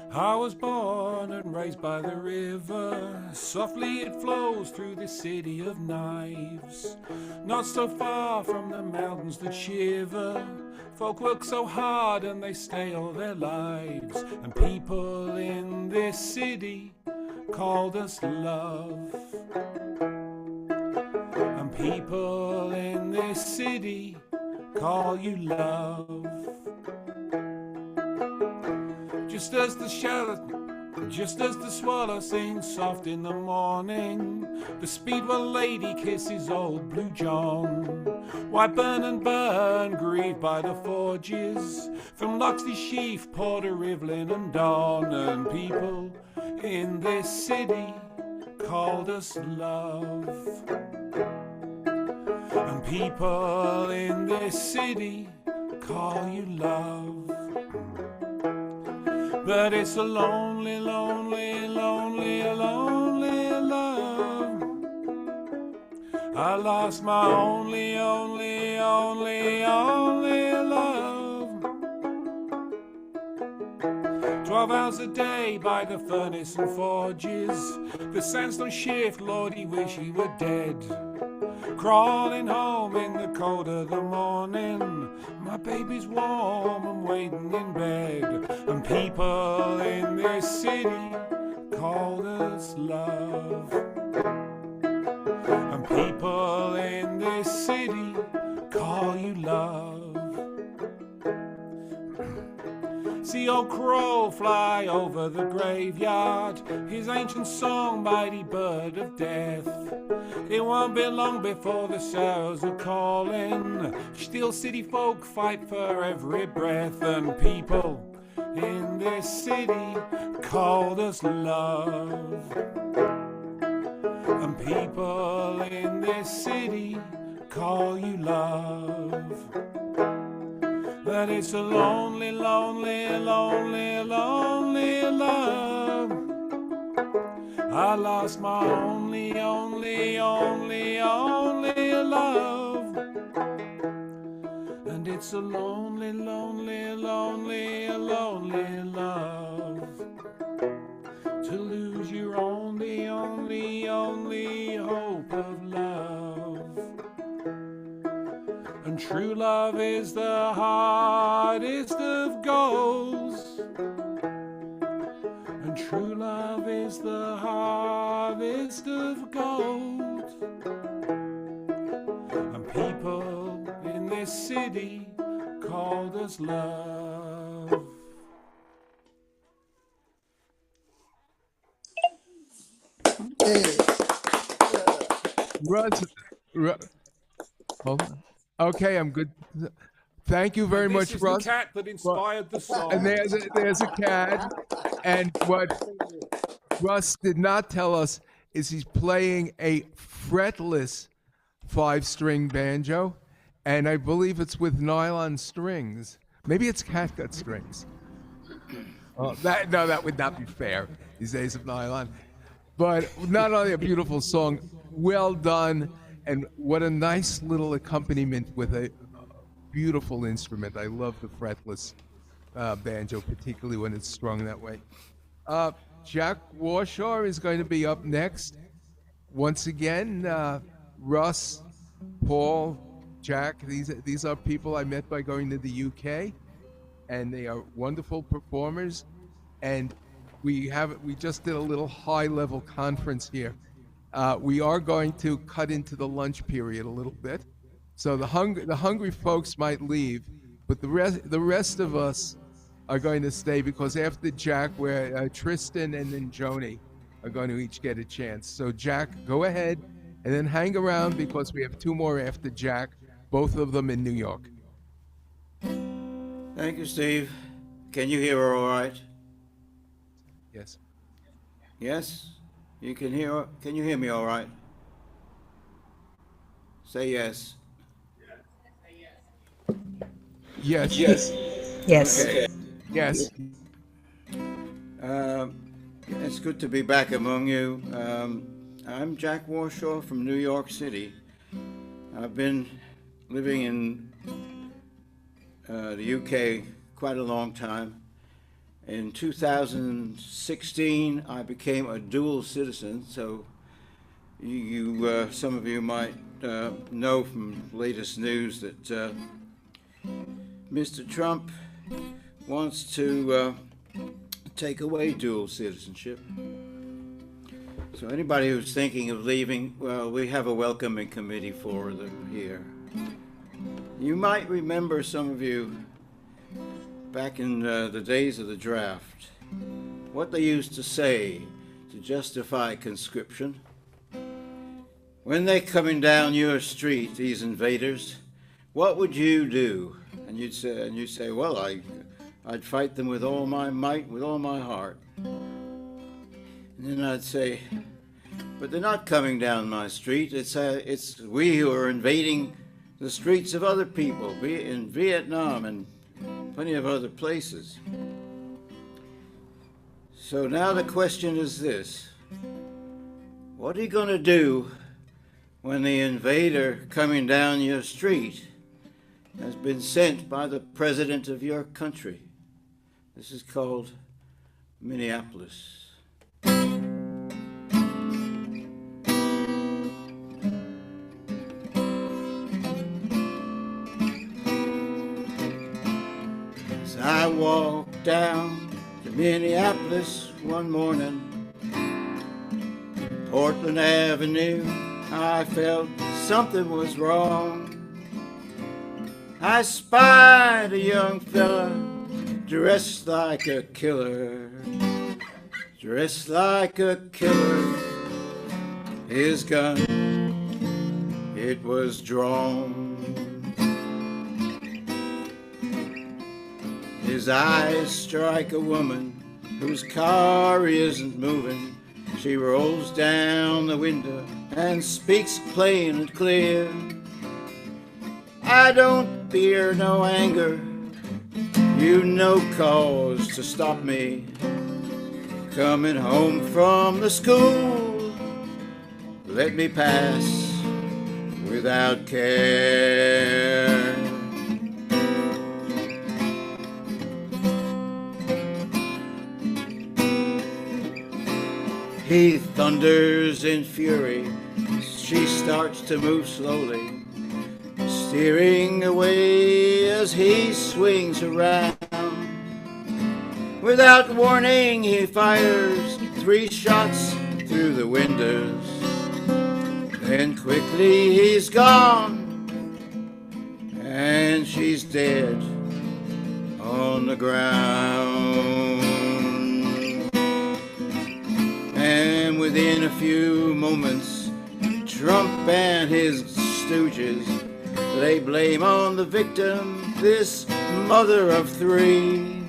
I was born and raised by the river. Softly it flows through the city of knives. Not so far from the mountains that shiver. Folk work so hard and they stay all their lives. And people in this city called us love. And people in this city call you love. Just as the swallow sings soft in the morning, the Speedwell lady kisses old Blue John. Why burn and burn, grieved by the forges, from Loxley Sheaf, Porter, Rivlin and Don. And people in this city called us love. And people in this city call you love. But it's a lonely, lonely, lonely, lonely love. I lost my only, only, only, only love. 12 hours a day by the furnace and forges. The sandstone shift, Lord, he wish he were dead. Crawling home in the cold of the morning. My baby's warm and waiting in bed. And people in this city called us love. And people in this city call you love. See old crow fly over the graveyard, his ancient song, mighty bird of death. It won't be long before the sorrows are calling. Steel city folk fight for every breath. And people in this city called us love. And people in this city call you love. But it's a lonely, lonely, lonely, lonely love. I lost my only, only, only, only love. And it's a lonely, lonely, lonely, lonely love. To lose your only, only, only hope of love. And true love is the hardest of goals. And true love is the hardest of gold. And people in this city called us love. Hold on. Okay, I'm good. Thank you very much, This is Russ. the cat that inspired the song. And there's a cat. And what Russ did not tell us is he's playing a fretless 5-string banjo, and I believe it's with nylon strings. Maybe it's catgut strings. That would not be fair. These days of nylon, but not only a beautiful song, well done, and what a nice little accompaniment with a beautiful instrument. I love the fretless banjo, particularly when it's strung that way. Jack Warshaw is going to be up next. Once again, Russ, Paul, Jack, these are people I met by going to the UK, and they are wonderful performers. And we just did a little high-level conference here. We are going to cut into the lunch period a little bit, so the hungry folks might leave, but the rest of us are going to stay, because after Jack, where Tristan and then Joni are going to each get a chance. So Jack, go ahead and then hang around, because we have two more after Jack, both of them in New York. Thank you, Steve. Can you hear her all right? Yes. Yes? You can hear? Can you hear me all right? Say yes. Yes. Yes. Yes. Okay. Yes. It's good to be back among you. I'm Jack Warshaw from New York City. I've been living in the UK quite a long time. In 2016, I became a dual citizen, so you some of you might know from latest news that Mr. Trump wants to take away dual citizenship. So anybody who's thinking of leaving, well, we have a welcoming committee for them here. You might remember, some of you, back in the days of the draft, what they used to say to justify conscription. When they're coming down your street, these invaders, what would you do? And you'd say, well, I'd fight them with all my might, with all my heart. And then I'd say, but they're not coming down my street. It's we who are invading the streets of other people, be it in Vietnam and plenty of other places. So now the question is this: what are you going to do when the invader coming down your street has been sent by the president of your country? This is called Minneapolis. As I walked down to Minneapolis one morning, Portland Avenue, I felt something was wrong. I spied a young fella dressed like a killer, dressed like a killer. His gun, it was drawn. His eyes strike a woman whose car isn't moving. She rolls down the window and speaks plain and clear. I don't fear no anger, you no cause to stop me. Coming home from the school, let me pass without care. He thunders in fury, she starts to move slowly, steering away as he swings around. Without warning, he fires 3 shots through the windows. Then quickly he's gone, and she's dead on the ground. And within a few moments, Trump and his stooges lay blame on the victim, this mother of 3,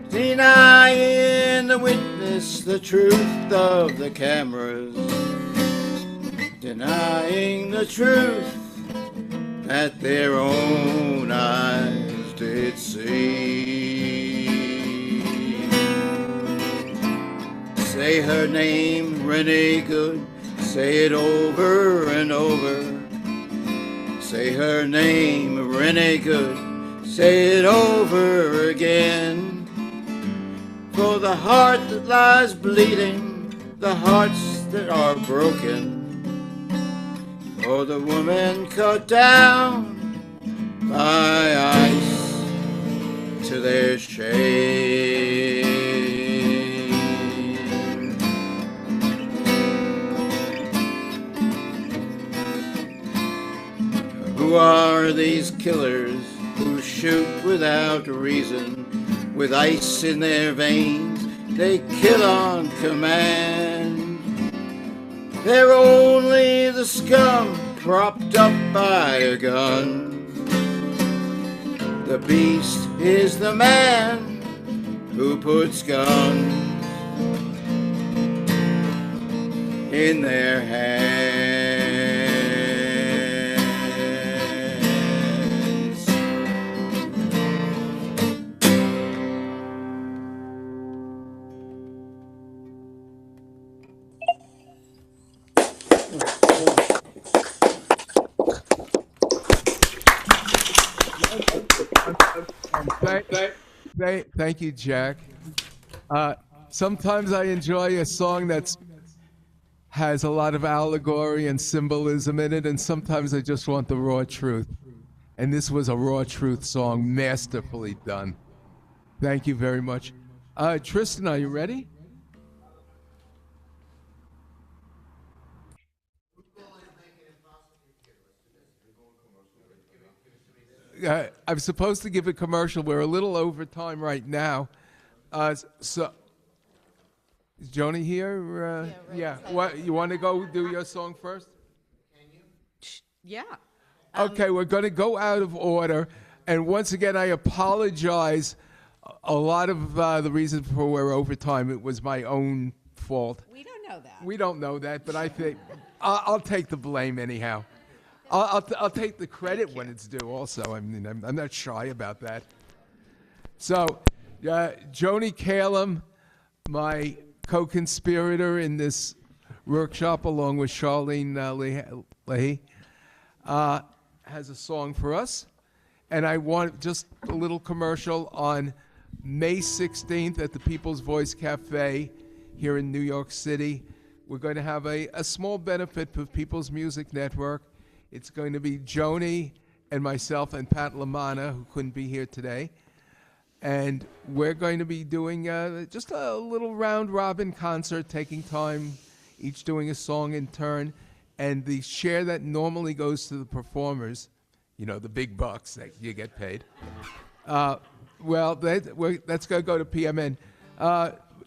denying the witness the truth of the cameras, denying the truth that their own eyes did see. Say her name, Renee Good. Say it over and over. Say her name, Renee Good. Say it over again. For the heart that lies bleeding, the hearts that are broken, for the woman cut down by ice to their shame. Who are these killers who shoot without reason? With ice in their veins, they kill on command. They're only the scum propped up by a gun. The beast is the man who puts guns in their hands. Thank you, Jack. Sometimes I enjoy a song that has a lot of allegory and symbolism in it, and sometimes I just want the raw truth. And this was a raw truth song, masterfully done. Thank you very much. Tristan, are you ready? I'm supposed to give a commercial. We're a little over time right now. So, is Joni here? Yeah. What, you want to go do your song first? Yeah. Okay, we're going to go out of order. And once again, I apologize. A lot of the reason for we're over time, it was my own fault. We don't know that. We don't know that, but I think I'll take the blame anyhow. I'll take the credit when it's due also. I mean, I'm not shy about that. So, Joni Calum, my co-conspirator in this workshop, along with Sharleen Leahey, has a song for us. And I want just a little commercial on May 16th at the People's Voice Cafe here in New York City. We're going to have a small benefit for People's Music Network. It's going to be Joni and myself and Pat LaManna, who couldn't be here today. And we're going to be doing just a little round-robin concert, taking time, each doing a song in turn. And the share that normally goes to the performers, you know, the big bucks that you get paid. Well, that's going to go to PMN.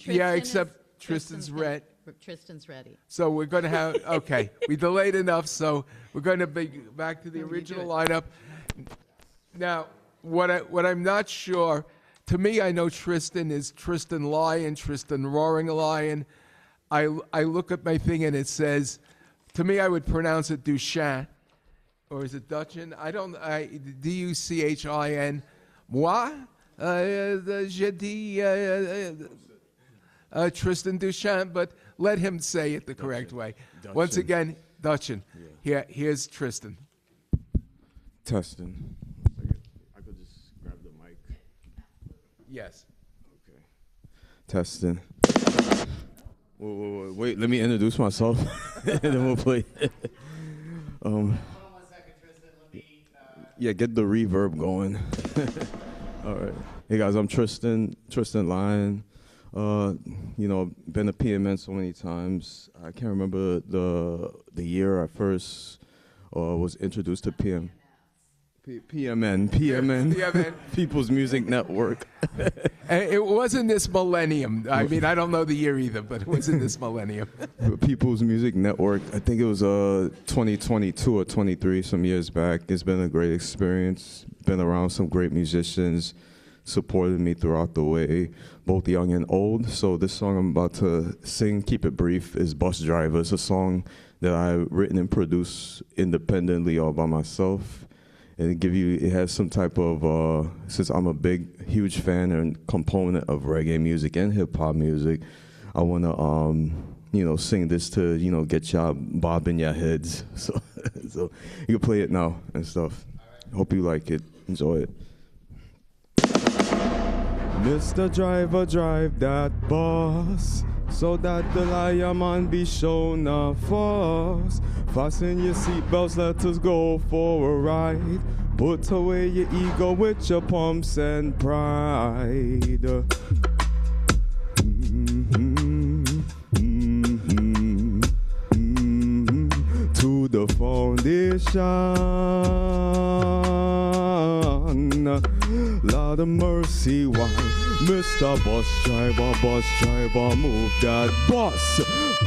Yeah, except Tristan's ready. Tristan's ready. So we're going to have, okay, we delayed enough, so we're going to be back to the original lineup. Now, what I'm not sure, to me, I know Tristan is Tristan Lion, Tristan Roaring Lion. I look at my thing and it says, to me, I would pronounce it Duchin, or is it Dutchin? D-U-C-H-I-N. Moi, je dis Tristan Duchamp, but let him say it the correct way. Dutchin. Once again, Dutchin. Yeah. Here's Tristan. Testing. I could just grab the mic. Yes. Okay. Testing. Wait, let me introduce myself, and then we'll play. Hold on 1 second, Tristan. Let me. Yeah, get the reverb going. All right. Hey guys, I'm Tristan Lyon. Been a PMN so many times. I can't remember the year I first was introduced to PMN. People's Music Network. It wasn't this millennium. I mean, I don't know the year either, but it wasn't this millennium. People's Music Network. I think it was 2022 or 23, some years back. It's been a great experience. Been around some great musicians. Supported me throughout the way, both young and old. So this song I'm about to sing, keep it brief, is Bus Driver. It's a song that I've written and produced independently all by myself. And it has some type of, since I'm a huge fan and component of reggae music and hip hop music, I want to, sing this to, get y'all bobbing your heads. So, so you can play it now and stuff. Hope you like it. Enjoy it. Mr. Driver, drive that bus so that the lion man be shown a force. Fasten your seatbelts, let us go for a ride. Put away your ego with your pumps and pride. To the foundation. Lord of mercy, why? Mr. Bus driver, move that bus.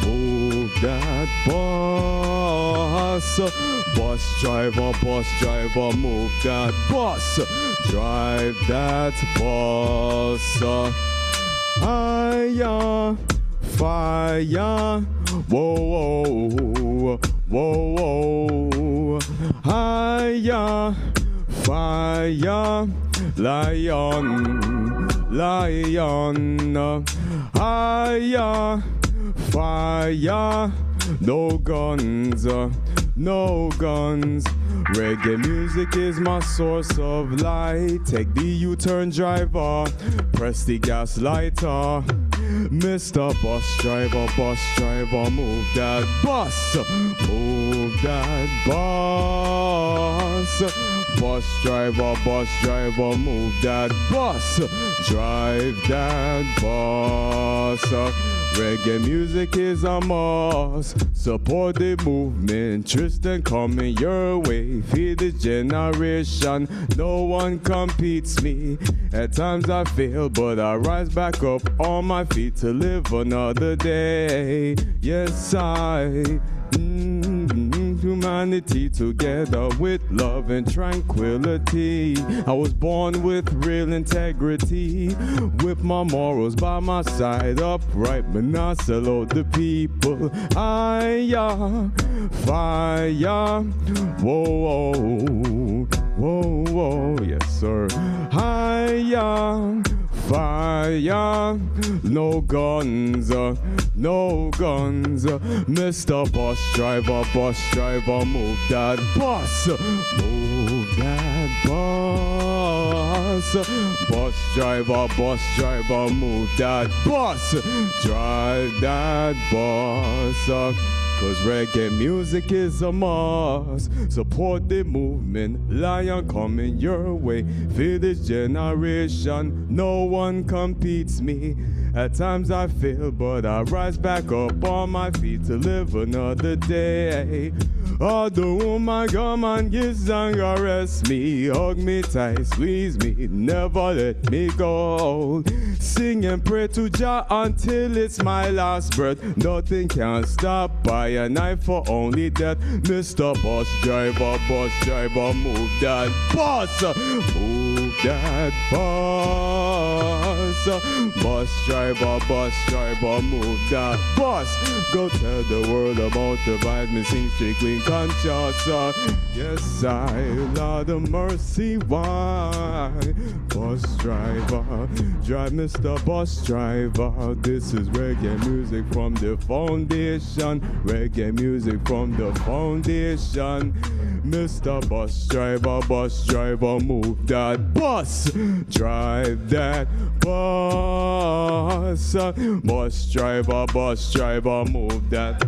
Move that bus. Bus driver, move that bus. Drive that bus. Higher, fire. Whoa, whoa, whoa. Higher, fire. Lion, higher, fire, no guns, no guns. Reggae music is my source of light. Take the U-turn driver, press the gas lighter. Mr. Bus driver, move that bus. Move that bus. Bus driver, move that bus. Drive that bus. Reggae music is a must. Support the movement. Tristan coming your way. Feed this generation. No one competes me. At times I fail, but I rise back up on my feet to live another day. Yes, humanity together with love and tranquility. I was born with real integrity, with my morals by my side, upright, but not sell out the people. Fire, whoa, whoa, whoa, yes sir. Higher, fire, no guns, no guns. Mr. Bus driver, move that bus. Move that bus. Bus driver, move that bus. Drive that bus. Cause reggae music is a must. Support the movement. Lion coming your way. For this generation, no one competes me. At times I fail, but I rise back up on my feet to live another day. Oh, the woman come and kiss and caress me, hug me tight, squeeze me, never let me go. Sing and pray to Jah until it's my last breath. Nothing can stop by a knife for only death. Mr. Bus driver, move that bus. Move that bus. Bus driver, move that bus. Go tell the world about the vibes, me sing strictly conscious. Yes, I, Lord of mercy, why? Bus driver, drive Mr. Bus driver. This is reggae music from the foundation. Reggae music from the foundation. Mr. Bus driver, move that bus. Drive that bus. Bus driver, move that.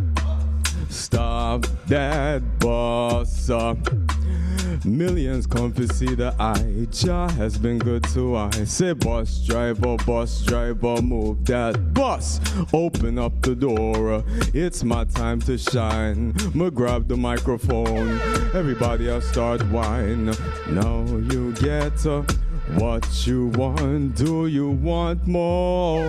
Stop that bus. Millions come to see the eye. Jah has been good to I. Say bus driver, move that bus. Open up the door. It's my time to shine. Me grab the microphone. Everybody else start whine. Now you get what you want. Do you want more?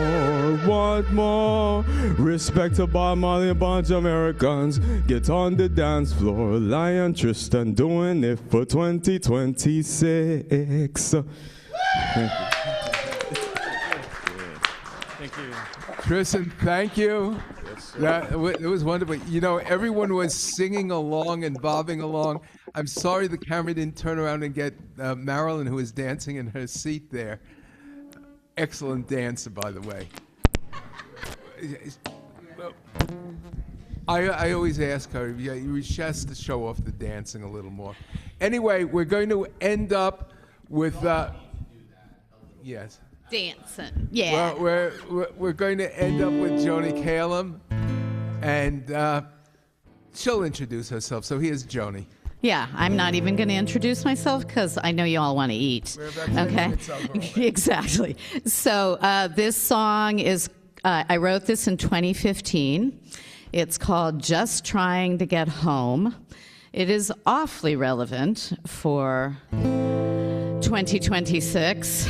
Want more? Respect to Bob Marley, a bunch of Americans. Get on the dance floor. Lion Tristan doing it for 2026. Thank you. Tristan, thank you. It was wonderful. You know, everyone was singing along and bobbing along. I'm sorry the camera didn't turn around and get Marilyn, who was dancing in her seat there. Excellent dancer, by the way. I always ask her, she has to show off the dancing a little more. Anyway, we're going to end up with, yes. Dancing, yeah. Well, we're going to end up with Joni Calum, and she'll introduce herself. So here's Joni. Yeah, I'm not even going to introduce myself because I know you all want to eat. Okay, exactly. So this song is, I wrote this in 2015. It's called Just Trying to Get Home. It is awfully relevant for 2026.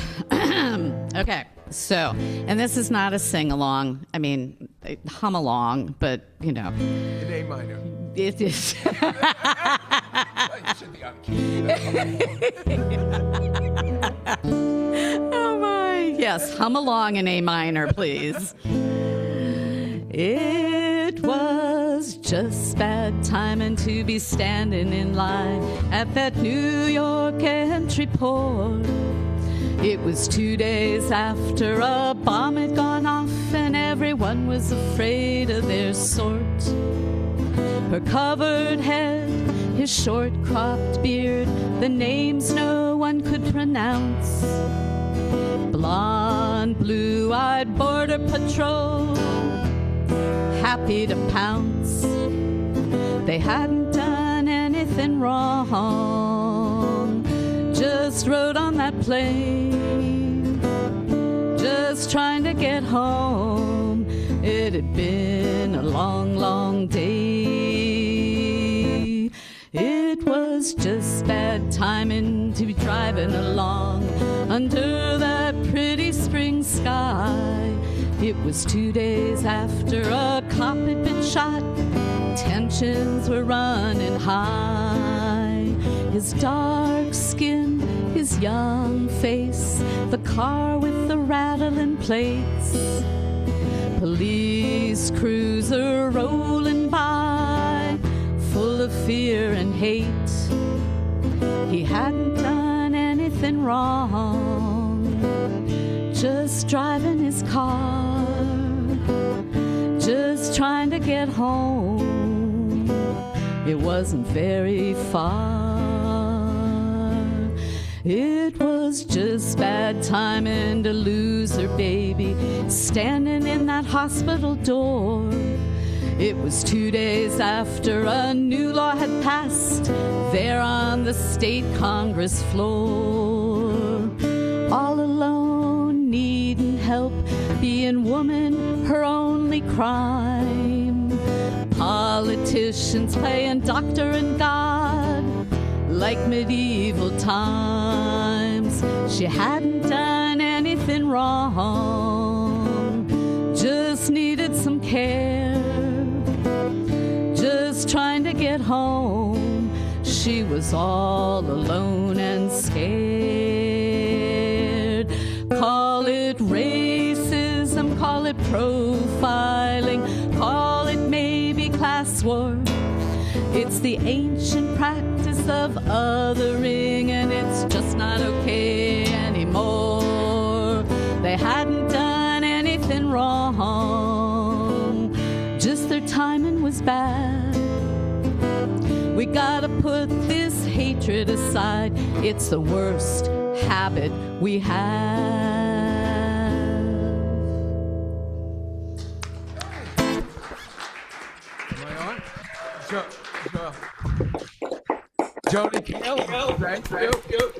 Okay, so, and this is not a sing-along. I mean, hum along, but, you know. In A minor. It is. You should be on key. Oh my, yes, hum along in A minor, please. It was just bad timing to be standing in line at that New York entry port. It was 2 days after a bomb had gone off and everyone was afraid of their sort. Her covered head, his short cropped beard, the names no one could pronounce. Blonde, blue-eyed border patrol, happy to pounce. They hadn't done anything wrong, just rode on that plane, just trying to get home. It had been a long, long day. It was just bad timing to be driving along under that pretty spring sky. It was 2 days after a cop had been shot. Tensions were running high. His dark skin, his young face, the car with the rattling plates. Police cruiser rolling by, full of fear and hate. He hadn't done anything wrong, just driving his car, just trying to get home. It wasn't very far. It was just bad timing to lose her baby, standing in that hospital door. It was 2 days after a new law had passed there on the state Congress floor. All alone, needing help, being woman her only crime. Politicians playing doctor and God like medieval times. She hadn't done anything wrong, just needed some care, just trying to get home. She was all alone and scared. Call it racism, call it profiling, call it maybe class war. It's the ancient practice of othering, and it's just not okay anymore. They hadn't done anything wrong, just their timing was bad. We gotta put this hatred aside. It's the worst habit we have. Am I on? Joni Calum, thank you.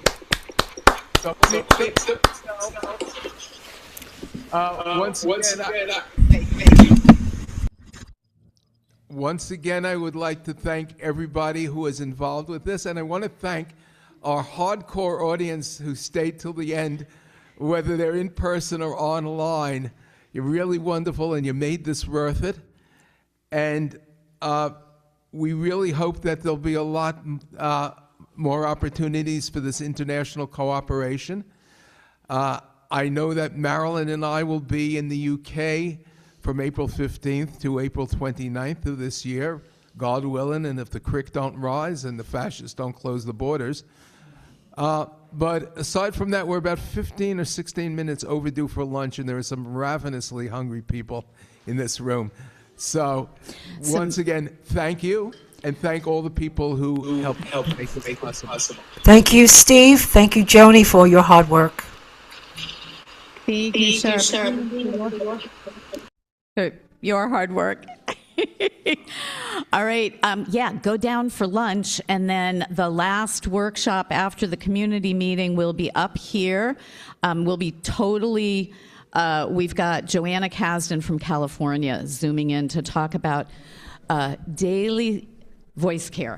Once again, I would like to thank everybody who was involved with this, and I want to thank our hardcore audience who stayed till the end, whether they're in person or online. You're really wonderful, and you made this worth it. And we really hope that there'll be a lot more opportunities for this international cooperation. I know that Marilyn and I will be in the UK from April 15th to April 29th of this year, God willing, and if the creek don't rise and the fascists don't close the borders. But aside from that, we're about 15 or 16 minutes overdue for lunch, and there are some ravenously hungry people in this room. So once again, thank you, and thank all the people who helped make this possible. Thank you, Steve. Thank you, Joni, for your hard work. Thank you, sir. Your hard work. All right. Go down for lunch, and then the last workshop after the community meeting will be up here. We'll be totally. We've got Joanna Kasdan from California zooming in to talk about daily voice care.